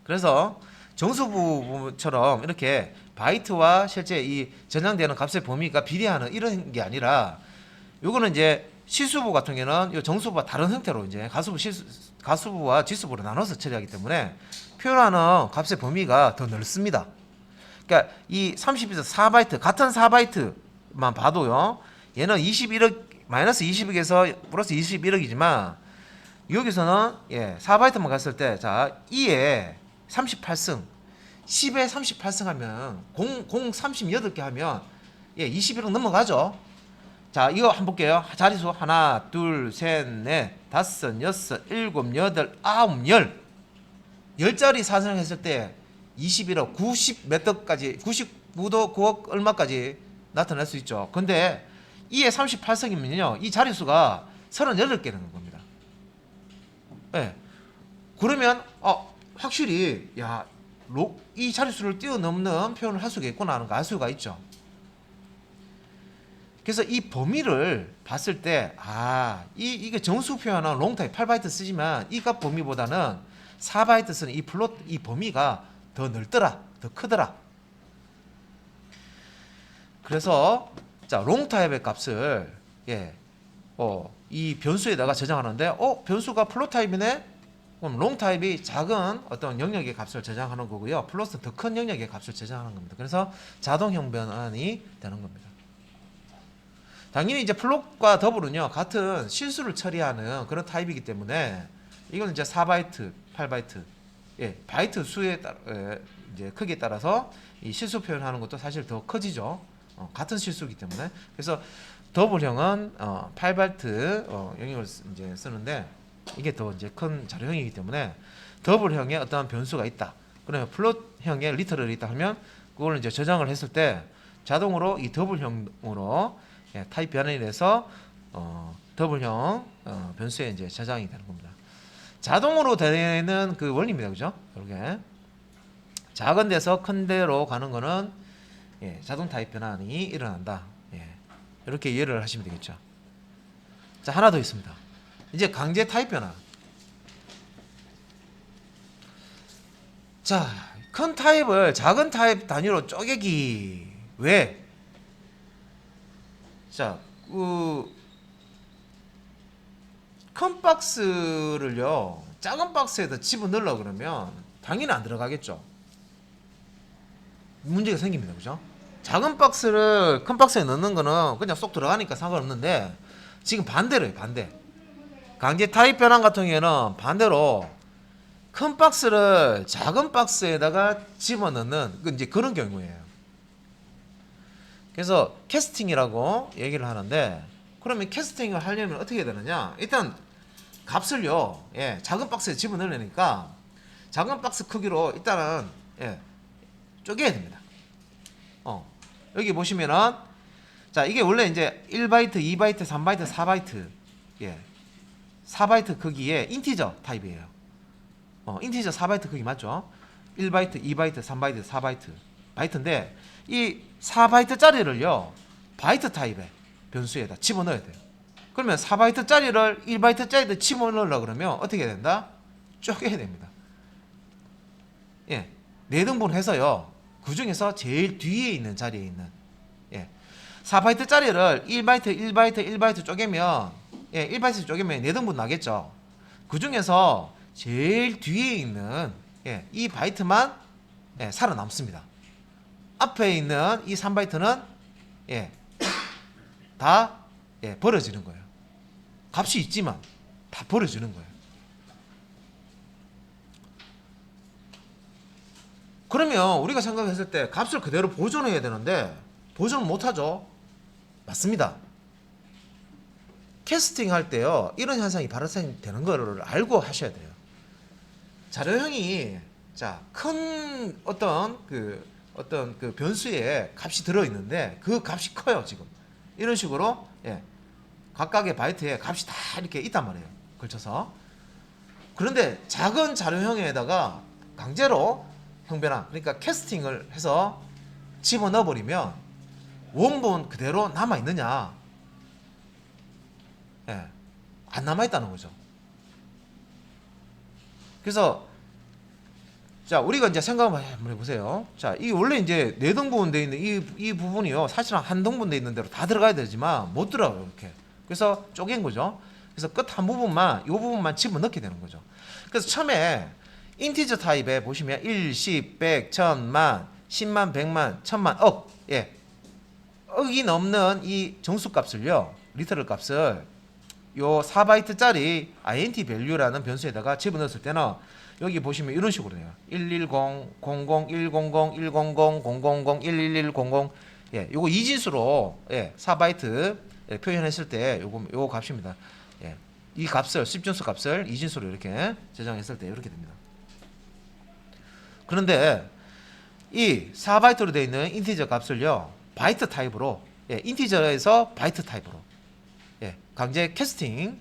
그래서 정수부처럼 이렇게 바이트와 실제 이 저장되는 값의 범위가 비례하는 이런 게 아니라 요거는 이제 시수부 같은 경우는 이 정수부와 다른 형태로 이제 가수부와 지수부로 나눠서 처리하기 때문에 표현하는 값의 범위가 더 넓습니다. 그러니까 이 30에서 4바이트 같은 4바이트만 봐도요. 얘는 21억 마이너스 20억에서 플러스 21억이지만 여기서는 4바이트만 갔을 때 2에 38승 10에 38승 하면 0 38개 하면 21억 넘어가죠. 자, 이거 한번 볼게요. 자리수 하나, 둘, 셋, 넷, 다섯, 여섯, 일곱, 여덟, 아홉, 열. 10자리 사승했을 때 21억 90 몇 억까지 99도 9억 얼마까지 나타날 수 있죠. 근데 2에 38승이면요. 이 자리수가 38개라는 겁니다. 그러면 확실히 이 자릿수를 뛰어넘는 표현을 할 수가 있구나 하는 거 알 수가 있죠. 그래서 이 범위를 봤을 때 이게 정수 표현은 롱타입 8바이트 쓰지만 이 값 범위보다는 4바이트 쓰는 이 범위가 더 넓더라, 더 크더라. 그래서 롱타입의 값을 이 변수에다가 저장하는데 변수가 플롯 타입이네. 그럼 롱 타입이 작은 어떤 영역의 값을 저장하는 거고요. 플러스는 더 큰 영역의 값을 저장하는 겁니다. 그래서 자동형 변환이 되는 겁니다. 당연히 이제 플롯과 더블은요 같은 실수를 처리하는 그런 타입이기 때문에 이건 이제 4바이트, 8바이트, 바이트 수에 따라 이제 크기에 따라서 이 실수 표현하는 것도 사실 더 커지죠. 같은 실수이기 때문에. 그래서 더블형은 8바이트 영역을 이제 쓰는데. 이게 더 이제 큰 자료형이기 때문에 더블형의 어떠한 변수가 있다. 그러면 플롯형의 리터럴이 있다 하면 그걸 이제 저장을 했을 때 자동으로 이 더블형으로 타입 변환이 돼서 더블형 변수에 이제 저장이 되는 겁니다. 자동으로 되는 그 원리입니다, 그죠? 이렇게 작은 데서 큰 데로 가는 거는 자동 타입 변환이 일어난다. 이렇게 이해를 하시면 되겠죠. 자, 하나 더 있습니다. 이제 강제 타입 변화. 자, 큰 타입을 작은 타입 단위로 쪼개기. 왜? 자, 큰 박스를요 작은 박스에다 집어넣으려고 그러면 당연히 안 들어가겠죠. 문제가 생깁니다, 그죠? 작은 박스를 큰 박스에 넣는 거는 그냥 쏙 들어가니까 상관없는데 지금 반대로 해요, 반대. 강제 타입 변환 같은 경우에는 반대로 큰 박스를 작은 박스에다가 집어넣는 이제 그런 경우예요. 그래서 캐스팅이라고 얘기를 하는데, 그러면 캐스팅을 하려면 어떻게 해야 되느냐? 일단 값을요, 예, 작은 박스에 집어넣으려니까 작은 박스 크기로 일단은, 예, 쪼개야 됩니다. 여기 보시면은, 자, 이게 원래 이제 1바이트, 2바이트, 3바이트, 4바이트, 예, 4바이트 크기의 인티저 타입이에요. 인티저 4바이트 크기 맞죠? 1바이트, 2바이트, 3바이트, 4바이트 바이트인데, 이 4바이트짜리를요 바이트 타입의 변수에다 집어넣어야 돼요. 그러면 4바이트짜리를 1바이트짜리에 집어넣으려고 그러면 어떻게 해야 된다? 쪼개야 됩니다. 예, 4등분해서요 그 중에서 제일 뒤에 있는 자리에 있는, 예, 4바이트짜리를 1바이트, 1바이트, 1바이트 쪼개면, 예, 1바이트 쪼개면 4등분 나겠죠. 그 중에서 제일 뒤에 있는, 예, 이 바이트만, 예, 살아남습니다. 앞에 있는 이 3바이트는, 예, 다, 예, 버려지는 거예요. 값이 있지만 다 버려지는 거예요. 그러면 우리가 생각했을 때 값을 그대로 보존해야 되는데 보존을 못하죠. 맞습니다. 캐스팅 할 때요 이런 현상이 발생되는 거를 알고 하셔야 돼요. 자료형이, 자, 큰 어떤 그 변수에 값이 들어있는데 그 값이 커요. 지금 이런 식으로, 예, 각각의 바이트에 값이 다 이렇게 있단 말이에요, 걸쳐서. 그런데 작은 자료형에다가 강제로 형변화, 그러니까 캐스팅을 해서 집어넣어 버리면 원본 그대로 남아 있느냐? 예, 안 남아 있다는 거죠. 그래서, 자, 우리가 이제 생각 한번 해보세요. 자, 이 원래 이제 4등분 돼 있는 이 부분이요 사실은 한 등분 돼 있는 대로 다 들어가야 되지만 못 들어가요, 이렇게. 그래서 쪼갠 거죠. 그래서 끝 한 부분만, 이 부분만 집어넣게 되는 거죠. 그래서 처음에 인티저 타입에 보시면 1, 10, 100, 1000만, 10만, 100만, 1000만, 억, 예, 억이 넘는 이 정수값을요, 리터럴 값을 요 4바이트짜리 int value라는 변수에다가 집어넣었을 때는 여기 보시면 이런 식으로 돼요. 110, 00, 100, 100, 100, 000, 111, 00, 예, 요거 이진수로, 예, 4바이트, 예, 표현했을 때 요거 값입니다. 예, 이 값을, 씹준수 값을 이진수로 이렇게 저장했을 때 이렇게 됩니다. 그런데 이 4바이트로 되어 있는 인티저 값을요 바이트 타입으로, 예, 인티저에서 바이트 타입으로, 예, 강제 캐스팅,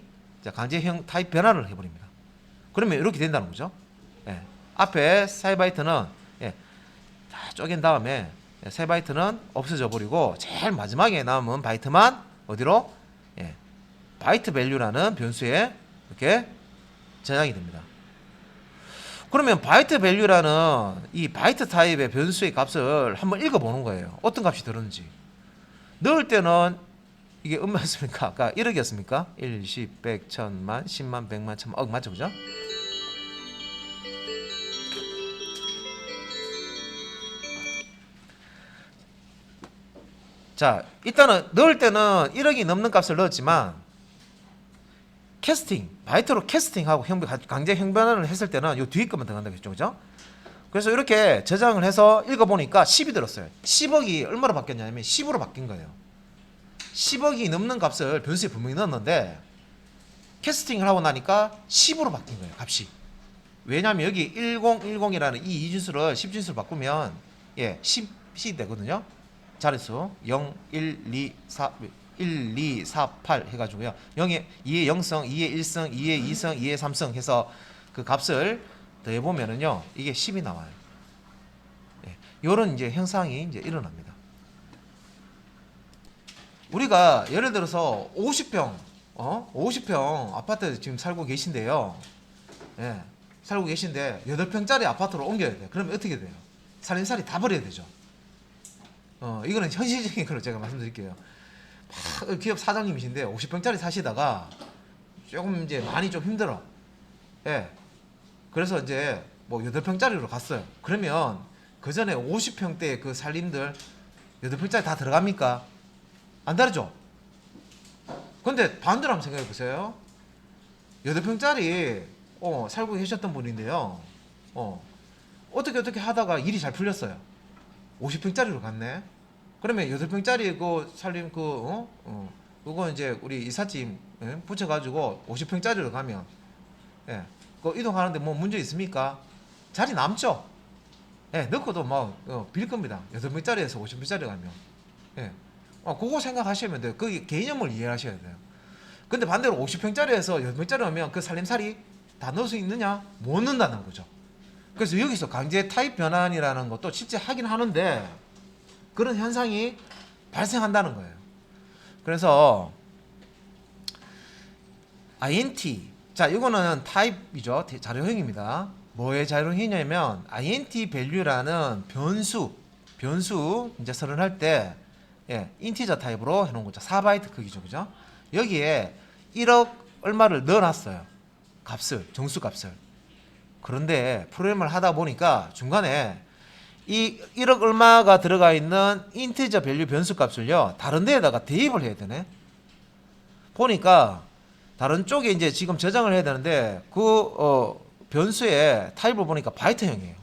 강제형 타입 변화를 해버립니다. 그러면 이렇게 된다는 거죠. 예, 앞에 4바이트는, 예, 다 쪼갠 다음에 3바이트는 없어져 버리고 제일 마지막에 남은 바이트만 어디로, 예, 바이트 밸류라는 변수에 이렇게 저장이 됩니다. 그러면 바이트 밸류라는 이 바이트 타입의 변수의 값을 한번 읽어보는 거예요. 어떤 값이 들었는지. 넣을 때는 이게 얼마였습니까? 아까 1억이었습니까? 1, 10, 100, 1000만, 10만, 100만, 1000만, 억 맞죠? 그죠? 자, 일단은 넣을 때는 1억이 넘는 값을 넣었지만 캐스팅, 바이트로 캐스팅하고 강제 형변화를 했을 때는 요 뒤에 것만 들어간다겠죠, 그죠? 그래서 이렇게 저장을 해서 읽어보니까 10이 들었어요. 10억이 얼마로 바뀌었냐면 10으로 바뀐 거예요. 10억이 넘는 값을 변수에 분명히 넣었는데 캐스팅을 하고 나니까 10으로 바뀐 거예요, 값이. 왜냐하면 여기 1010이라는 이 이진수를 10진수로 바꾸면, 예, 10이 되거든요. 자릿수 0, 1, 2, 4, 1, 2, 4, 8 해가지고요. 0에 2의 0성, 2의 1성, 2의 2성, 2의 3성 해서 그 값을 더해보면은요, 이게 10이 나와요. 예, 요런 이제 현상이 이제 일어납니다. 우리가 예를 들어서 50평, 50평 아파트 지금 살고 계신데요. 예, 살고 계신데 8평짜리 아파트로 옮겨야 돼요. 그러면 어떻게 돼요? 살림살이 다 버려야 되죠. 이거는 현실적인 걸로 제가 말씀드릴게요. 기업 사장님이신데 50평짜리 사시다가 조금 이제 많이 좀 힘들어. 예. 그래서 이제 뭐 8평짜리로 갔어요. 그러면 그 전에 50평대 그 살림들 8평짜리 다 들어갑니까? 안 다르죠? 근데 반대로 한번 생각해 보세요. 8평짜리 살고 계셨던 분인데요. 어떻게 하다가 일이 잘 풀렸어요. 50평짜리로 갔네. 그러면 8평짜리 그 살림 그거 이제 우리 이삿짐 붙여가지고 50평짜리로 가면 예, 그 이동하는데 뭐 문제 있습니까? 자리 남죠. 예, 넣고도 뭐 빌 겁니다. 8평짜리에서 50평짜리 가면 예, 그거 생각하시면 돼요. 그 개념을 이해하셔야 돼요. 근데 반대로 50평짜리에서 10평짜리 하면 그 살림살이 다 넣을 수 있느냐? 못 넣는다는 거죠. 그래서 여기서 강제 타입 변환이라는 것도 실제 하긴 하는데 그런 현상이 발생한다는 거예요. 그래서 INT 자 이거는 타입이죠. 자료형입니다. 뭐의 자료형이냐면 INT value라는 변수 이제 설정할 때 인티저 타입으로 해놓은 거죠. 4바이트 크기죠, 그죠? 여기에 1억 얼마를 넣어놨어요. 값을 정수 값을. 그런데 프로그램을 하다 보니까 중간에 이 1억 얼마가 들어가 있는 인티저 밸류 변수 값을요 다른 데에다가 대입을 해야 되네. 보니까 다른 쪽에 이제 지금 저장을 해야 되는데 그 변수의 타입을 보니까 바이트형이에요.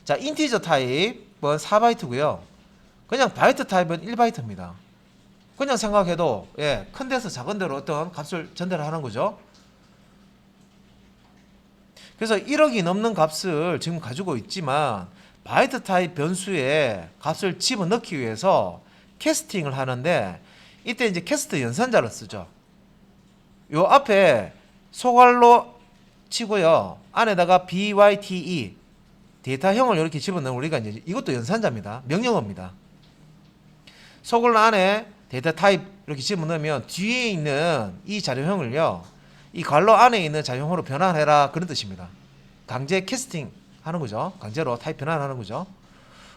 자, 인티저 타입은 4바이트고요. 그냥 바이트 타입은 1바이트입니다. 그냥 생각해도 큰 데서 작은 데로 어떤 값을 전달을 하는 거죠. 그래서 1억이 넘는 값을 지금 가지고 있지만 바이트 타입 변수에 값을 집어넣기 위해서 캐스팅을 하는데 이때 이제 캐스트 연산자를 쓰죠. 요 앞에 소괄로 치고요. 안에다가 byte 데이터형을 이렇게 집어넣으면 우리가 이제 이것도 연산자입니다. 명령어입니다. 소괄로 안에 데이터 타입 이렇게 집어넣으면 뒤에 있는 이 자료형을요. 이 괄호 안에 있는 자료형으로 변환해라 그런 뜻입니다. 강제 캐스팅 하는 거죠. 강제로 타입 변환하는 거죠.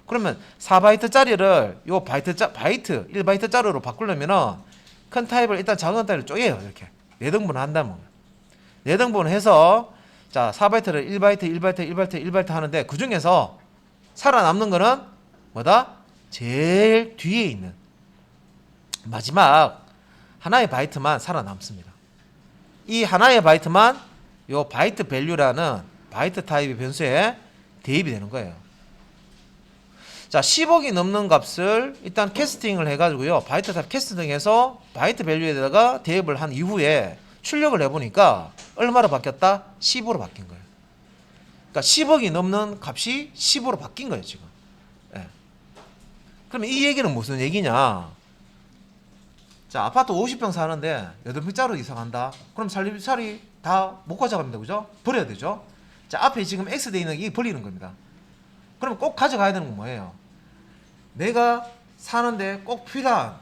그러면 4바이트짜리를 요 바이트 1바이트짜리로 바꾸려면은 큰 타입을 일단 작은 타입을 쪼개요. 이렇게 4등분 한다면 4등분 해서 자 4바이트를 1바이트 하는데 그 중에서 살아남는 거는 뭐다? 제일 뒤에 있는 마지막 하나의 바이트만 살아남습니다. 이 하나의 바이트만 요 바이트 밸류라는 바이트 타입의 변수에 대입이 되는 거예요. 자, 10억이 넘는 값을 일단 캐스팅을 해가지고요. 바이트 타입 캐스팅해서 바이트 밸류에다가 대입을 한 이후에 출력을 해보니까 얼마로 바뀌었다? 10으로 바뀐 거예요. 그러니까 10억이 넘는 값이 10으로 바뀐 거예요, 지금. 예. 그럼 이 얘기는 무슨 얘기냐? 자, 아파트 50평 사는데 8평짜리로 이사간다. 그럼 살림살이 다 못 가져갑니다. 그죠? 버려야 되죠? 자, 앞에 지금 X 돼 있는 게 버리는 겁니다. 그러면 꼭 가져가야 되는 건 뭐예요? 내가 사는데 꼭 필요한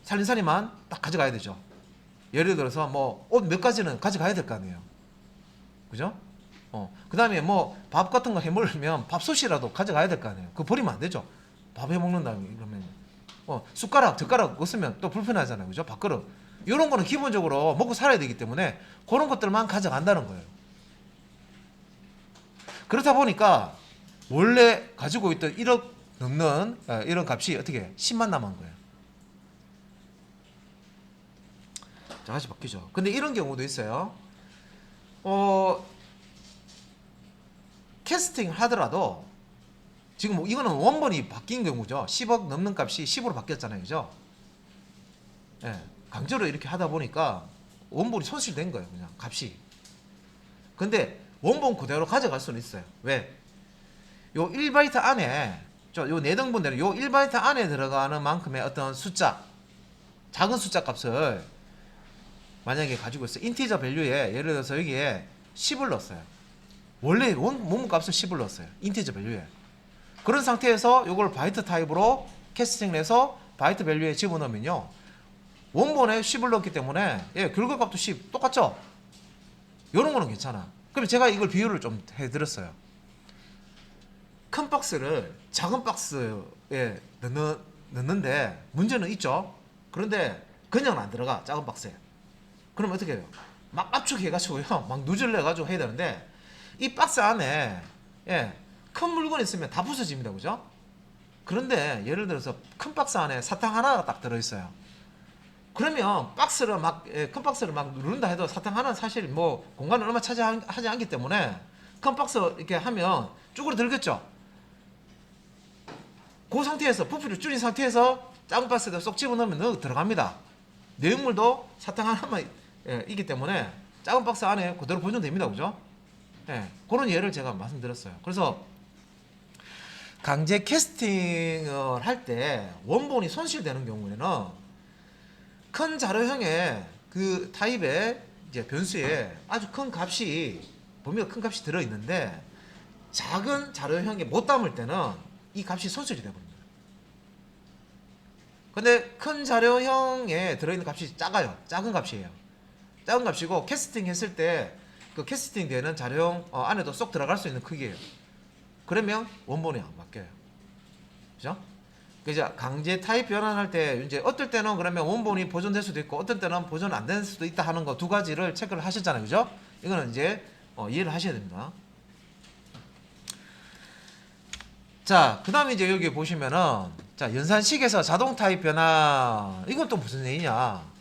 살림살이만 딱 가져가야 되죠. 예를 들어서 뭐 옷 몇 가지는 가져가야 될 거 아니에요. 그죠? 그 다음에 뭐 밥 같은 거 해 먹으면 밥솥이라도 가져가야 될 거 아니에요. 그거 버리면 안 되죠. 밥 해 먹는다 그러면 숟가락, 젓가락 없으면 또 불편하잖아요. 그죠? 밥그릇. 이런 거는 기본적으로 먹고 살아야 되기 때문에 그런 것들만 가져간다는 거예요. 그렇다 보니까 원래 가지고 있던 1억 넘는 이런 값이 어떻게 10만 남은 거예요. 자, 다시 바뀌죠. 근데 이런 경우도 있어요. 캐스팅 하더라도 지금 뭐 이거는 원본이 바뀐 경우죠. 10억 넘는 값이 10으로 바뀌었잖아요. 그죠? 예, 강제로 이렇게 하다 보니까 원본이 손실된 거예요. 그냥 값이. 근데 원본 그대로 가져갈 수는 있어요. 왜? 요 1바이트 안에 요 4등분대로 요 1바이트 안에 들어가는 만큼의 어떤 숫자 작은 숫자 값을 만약에 가지고 있어요. 인티저 밸류에 예를 들어서 여기에 10을 넣었어요. 원래 원본 값을 10을 넣었어요. 인티저 밸류에. 그런 상태에서 이걸 바이트 타입으로 캐스팅을 해서 바이트 밸류에 집어넣으면요. 원본에 10을 넣었기 때문에 결과값도 10 똑같죠? 이런 거는 괜찮아. 그럼 제가 이걸 비유를 좀 해드렸어요. 큰 박스를 작은 박스에 넣는데 문제는 있죠. 그런데 그냥 안 들어가. 작은 박스에. 그럼 어떻게 해요? 막 압축해가지고요. 막 누질 내가지고 해야 되는데 이 박스 안에 큰 물건 있으면 다 부서집니다. 그죠? 그런데 예를 들어서 큰 박스 안에 사탕 하나가 딱 들어있어요. 그러면 박스를 큰 박스를 막 누른다 해도 사탕 하나는 사실 뭐 공간을 얼마 차지하지 않기 때문에 큰 박스 이렇게 하면 쭈그러 들겠죠? 그 상태에서 부피를 줄인 상태에서 작은 박스에다 쏙 집어넣으면 들어갑니다. 내용물도 사탕 하나만 있기 때문에 작은 박스 안에 그대로 보존됩니다. 그죠? 예, 그런 예를 제가 말씀드렸어요. 그래서 강제 캐스팅을 할 때 원본이 손실되는 경우에는 큰 자료형의 그 타입의 이제 변수에 아주 큰 값이 범위가 큰 값이 들어 있는데 작은 자료형에 못 담을 때는 이 값이 손실이 되어버립니다. 근데 큰 자료형에 들어있는 값이 작아요. 작은 값이에요. 작은 값이고 캐스팅 했을 때 그 캐스팅 되는 자료형 안에도 쏙 들어갈 수 있는 크기예요. 그러면 원본이 안 바뀌어요. 그죠? 이제 강제 타입 변환할 때 이제 어떨 때는 그러면 원본이 보존될 수도 있고 어떤 때는 보존 안 될 수도 있다 하는 거 두 가지를 체크를 하셨잖아요. 그죠? 이거는 이제 이해를 하셔야 됩니다. 자, 그 다음에 이제 여기 보시면은 자, 연산식에서 자동 타입 변환 이건 또 무슨 얘기냐?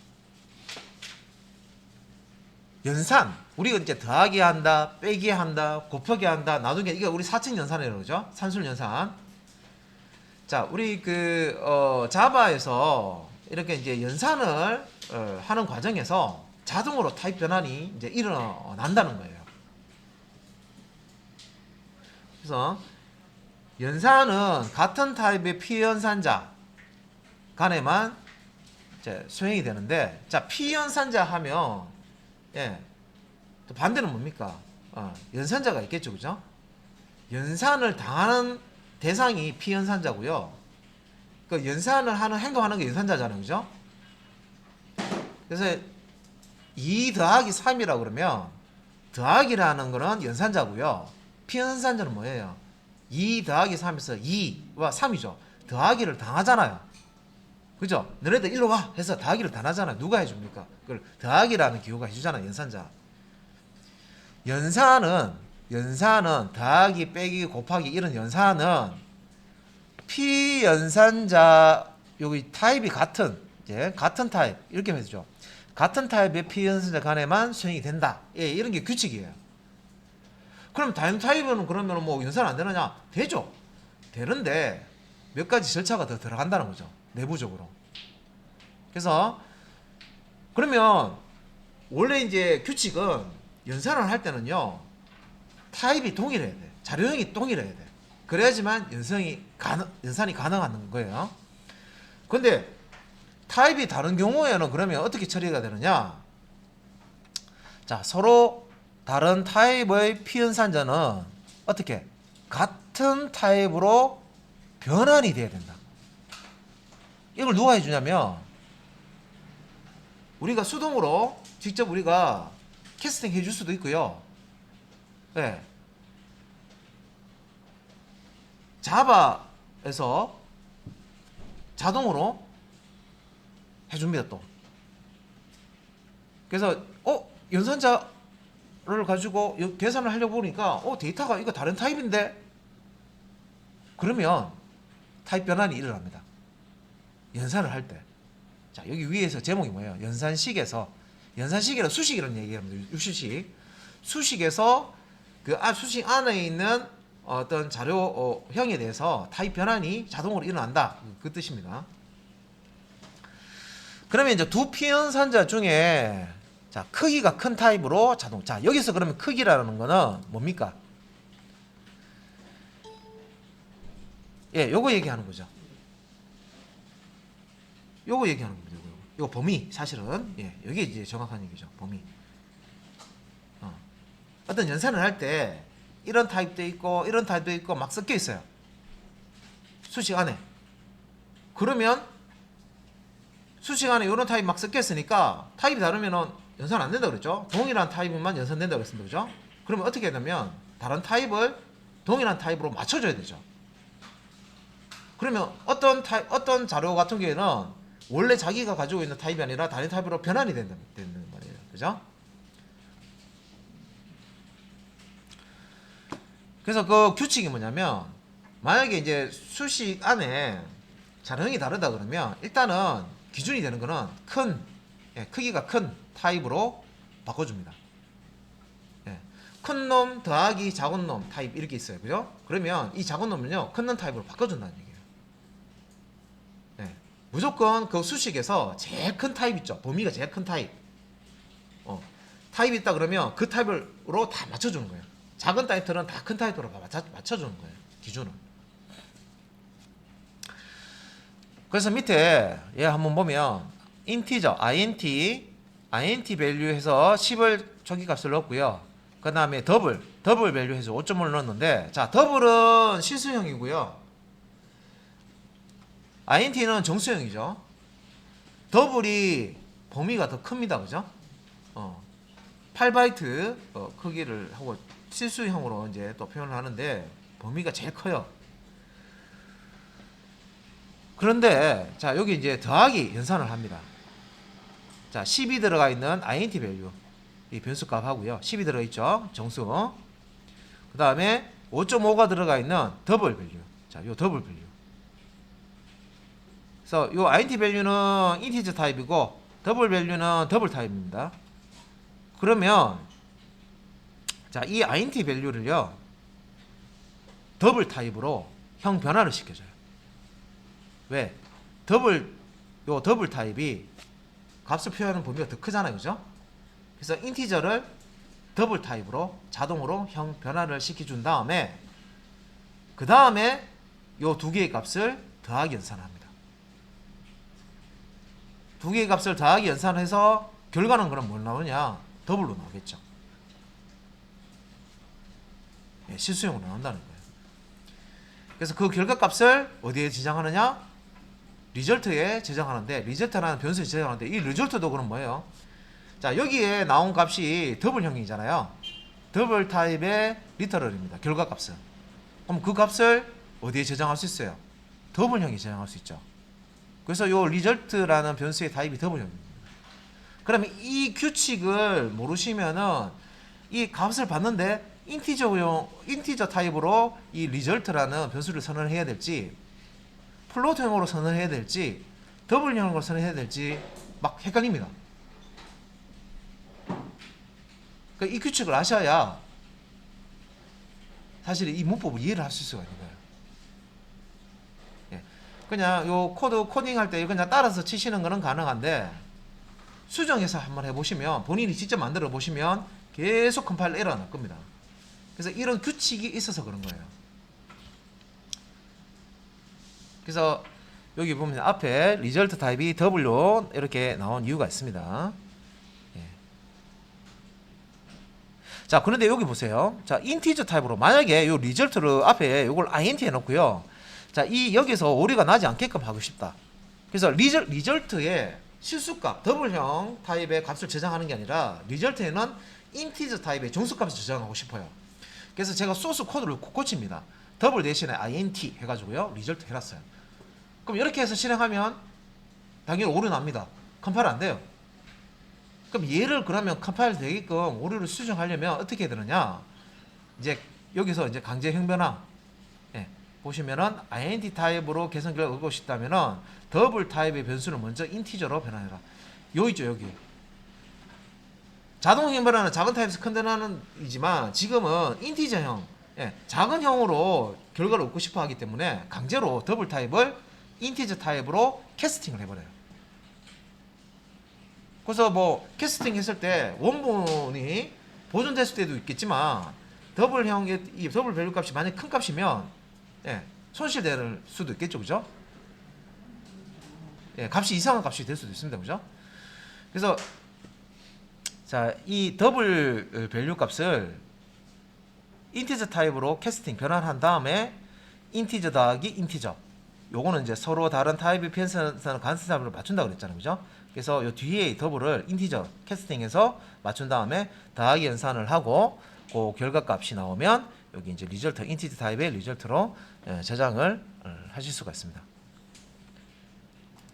연산 우리가 이제 더하기 한다, 빼기 한다, 곱하기 한다, 나누기 이게 우리 4층 연산이라고 그러죠? 산술 연산. 자, 우리 자바에서 이렇게 이제 연산을 하는 과정에서 자동으로 타입 변환이 이제 일어난다는 거예요. 그래서 연산은 같은 타입의 피연산자 간에만 이제 수행이 되는데, 자, 피연산자 하면 또 반대는 뭡니까? 연산자가 있겠죠, 그죠? 연산을 당하는 대상이 피연산자고요. 그 연산을 하는 행동하는 게 연산자잖아요, 그죠? 그래서 2 더하기 3이라고 그러면 더하기라는 거는 연산자고요. 피연산자는 뭐예요? 2 더하기 3에서 2와 3이죠. 더하기를 당하잖아요. 그죠? 너네들 일로 와 해서 더하기를 당하잖아요. 누가 해줍니까? 그걸 더하기라는 기호가 해주잖아요. 연산자. 연산은 더하기, 빼기, 곱하기 이런 연산은 피연산자 여기 타입이 같은 타입 이렇게 해주죠. 같은 타입의 피연산자 간에만 수행이 된다. 예, 이런 게 규칙이에요. 그럼 다른 타입은 그러면 뭐 연산 안 되느냐? 되죠. 되는데 몇 가지 절차가 더 들어간다는 거죠. 내부적으로. 그래서 그러면 원래 이제 규칙은 연산을 할 때는요 타입이 동일해야 돼. 자료형이 동일해야 돼. 그래야지만 연산이 가능한 거예요. 근데 타입이 다른 경우에는 그러면 어떻게 처리가 되느냐? 자, 서로 다른 타입의 피연산자는 어떻게 같은 타입으로 변환이 돼야 된다. 이걸 누가 해주냐면 우리가 수동으로 직접 우리가 캐스팅 해줄 수도 있고요. 네. 자바에서 자동으로 해줍니다. 또 그래서 연산자를 가지고 계산을 하려고 보니까 데이터가 이거 다른 타입인데 그러면 타입 변환이 일어납니다. 연산을 할 때. 자, 여기 위에서 제목이 뭐예요? 연산식이라 수식이라는 얘기합니다. 수식. 수식에서 수식 안에 있는 어떤 자료형에 대해서 타입 변환이 자동으로 일어난다. 그 뜻입니다. 그러면 이제 두 피연산자 중에 자, 크기가 큰 타입으로 자동. 자, 여기서 그러면 크기라는 거는 뭡니까? 예, 요거 얘기하는 거죠. 요거 얘기하는 겁니다. 요거 범위 사실은 여기 이제 정확한 얘기죠. 범위. 어떤 연산을 할 때 이런 타입도 있고 이런 타입도 있고 막 섞여 있어요. 수식 안에. 그러면 수식 안에 이런 타입 막 섞여 있으니까 타입이 다르면은 연산 안 된다 그랬죠. 동일한 타입만 연산된다 그랬습니다. 그죠? 그러면 어떻게 되냐면 다른 타입을 동일한 타입으로 맞춰줘야 되죠. 그러면 어떤 자료 같은 경우에는 원래 자기가 가지고 있는 타입이 아니라 다른 타입으로 변환이 되는 말이에요. 그죠? 그래서 그 규칙이 뭐냐면 만약에 이제 수식 안에 자료형이 다르다 그러면 일단은 기준이 되는 거는 크기가 큰 타입으로 바꿔줍니다. 큰 놈 더하기 작은 놈 타입 이렇게 있어요. 그죠? 그러면 이 작은 놈은요 큰 놈 타입으로 바꿔준다는 얘기예요. 무조건 그 수식에서 제일 큰 타입 있죠. 범위가 제일 큰 타입. 타입이 있다 그러면 그 타입으로 다 맞춰주는 거예요. 작은 타입들은 다 큰 타입으로 맞춰주는 거예요. 기준은. 그래서 밑에 얘 한번 보면 인티저 int 밸류 해서 10을 초기값을 넣었고요. 그 다음에 더블 밸류 해서 5.5를 넣었는데, 자, 더블은 실수형이고요. int는 정수형이죠. 더블이 범위가 더 큽니다. 그죠? 8바이트 크기를 하고 실수형으로 이제 또 표현을 하는데 범위가 제일 커요. 그런데 자, 여기 이제 더하기 연산을 합니다. 자, 10이 들어가 있는 int 밸류 이 변수값 하고요. 10이 들어 있죠. 정수. 그 다음에 5.5가 들어가 있는 더블 밸류. 자, 요 더블 밸류. 그래서 요 int 밸류는 인티저 타입이고 더블 밸류는 더블 타입입니다. 그러면 자, 이 int 밸류를요 더블 타입으로 형 변화를 시켜줘요. 왜? 요 더블 타입이 값을 표현하는 범위가 더 크잖아요. 그죠? 그래서 인티저를 더블 타입으로 자동으로 형 변화를 시켜준 다음에 그 다음에 요 두 개의 값을 더하기 연산합니다. 두 개의 값을 더하기 연산해서 결과는 그럼 뭘 나오냐? 더블로 나오겠죠. 예, 실수형으로 나온다는 거예요. 그래서 그 결과값을 어디에 저장하느냐? 리절트에 저장하는데, 리절트라는 변수에 저장하는데, 이 리절트도 그럼 뭐예요? 자, 여기에 나온 값이 더블형이잖아요. 더블 타입의 리터럴입니다. 결과값은. 그럼 그 값을 어디에 저장할 수 있어요? 더블형에 저장할 수 있죠. 그래서 요 리절트라는 변수의 타입이 더블형입니다. 그러면 이 규칙을 모르시면은 이 값을 받는데 인티저 타입으로 이 리절트라는 변수를 선언해야 될지, 플로트형으로 선언해야 될지, 더블형으로 선언해야 될지 막 헷갈립니다. 그러니까 이 규칙을 아셔야 사실 이 문법을 이해를 할 수 있는 거예요. 예. 그냥 요 코딩 할 때 그냥 따라서 치시는 거는 가능한데, 수정해서 한번 해보시면, 본인이 직접 만들어 보시면 계속 컴파일러 에러가 날 겁니다. 그래서 이런 규칙이 있어서 그런 거예요. 그래서 여기 보면 앞에 리절트 타입이 W 이렇게 나온 이유가 있습니다. 예. 자, 그런데 여기 보세요. 자, 인티저 타입으로 만약에 요 리절트를 앞에 요걸 int 해놓고요. 자, 이 여기서 오류가 나지 않게끔 하고 싶다. 그래서 리절트에 실수값, 더블형 타입의 값을 저장하는 게 아니라 리절트에는 인티저 타입의 정수값을 저장하고 싶어요. 그래서 제가 소스 코드를 고칩니다. 더블 대신에 int 해가지고요 리절트 해놨어요. 그럼 이렇게 해서 실행하면 당연히 오류 납니다. 컴파일 안 돼요. 그럼 얘를 그러면 컴파일 되게끔 오류를 수정하려면 어떻게 해야 되느냐? 이제 여기서 이제 강제 형변화, 예, 보시면은 int 타입으로 개선 결과를 얻고 싶다면은 더블 타입의 변수를 먼저 인티저로 변환해라. 요 있죠, 여기. 자동 형변화는 작은 타입에서 큰 변화는 이지만 지금은 인티저형, 예, 작은 형으로 결과를 얻고 싶어 하기 때문에 강제로 더블 타입을 인티저 타입으로 캐스팅을 해버려요. 그래서 뭐 캐스팅 했을 때 원본이 보존됐을 때도 있겠지만 더블형의 이 더블 밸류 값이 만약 큰 값이면, 예, 손실될 수도 있겠죠. 그죠? 예, 값이 이상한 값이 될 수도 있습니다. 그죠? 그래서 자, 이 더블 밸류 값을 인티저 타입으로 캐스팅 변환한 다음에 인티저 더하기 인티저, 요거는 이제 서로 다른 타입의 변수는 간섭을 맞춘다고 그랬잖아요. 그죠? 그래서 요 뒤에 더블을 인티저 캐스팅해서 맞춘 다음에 더하기 연산을 하고 그 결과값이 나오면 여기 이제 리절트 인티저 타입의 리절트로 저장을 하실 수가 있습니다.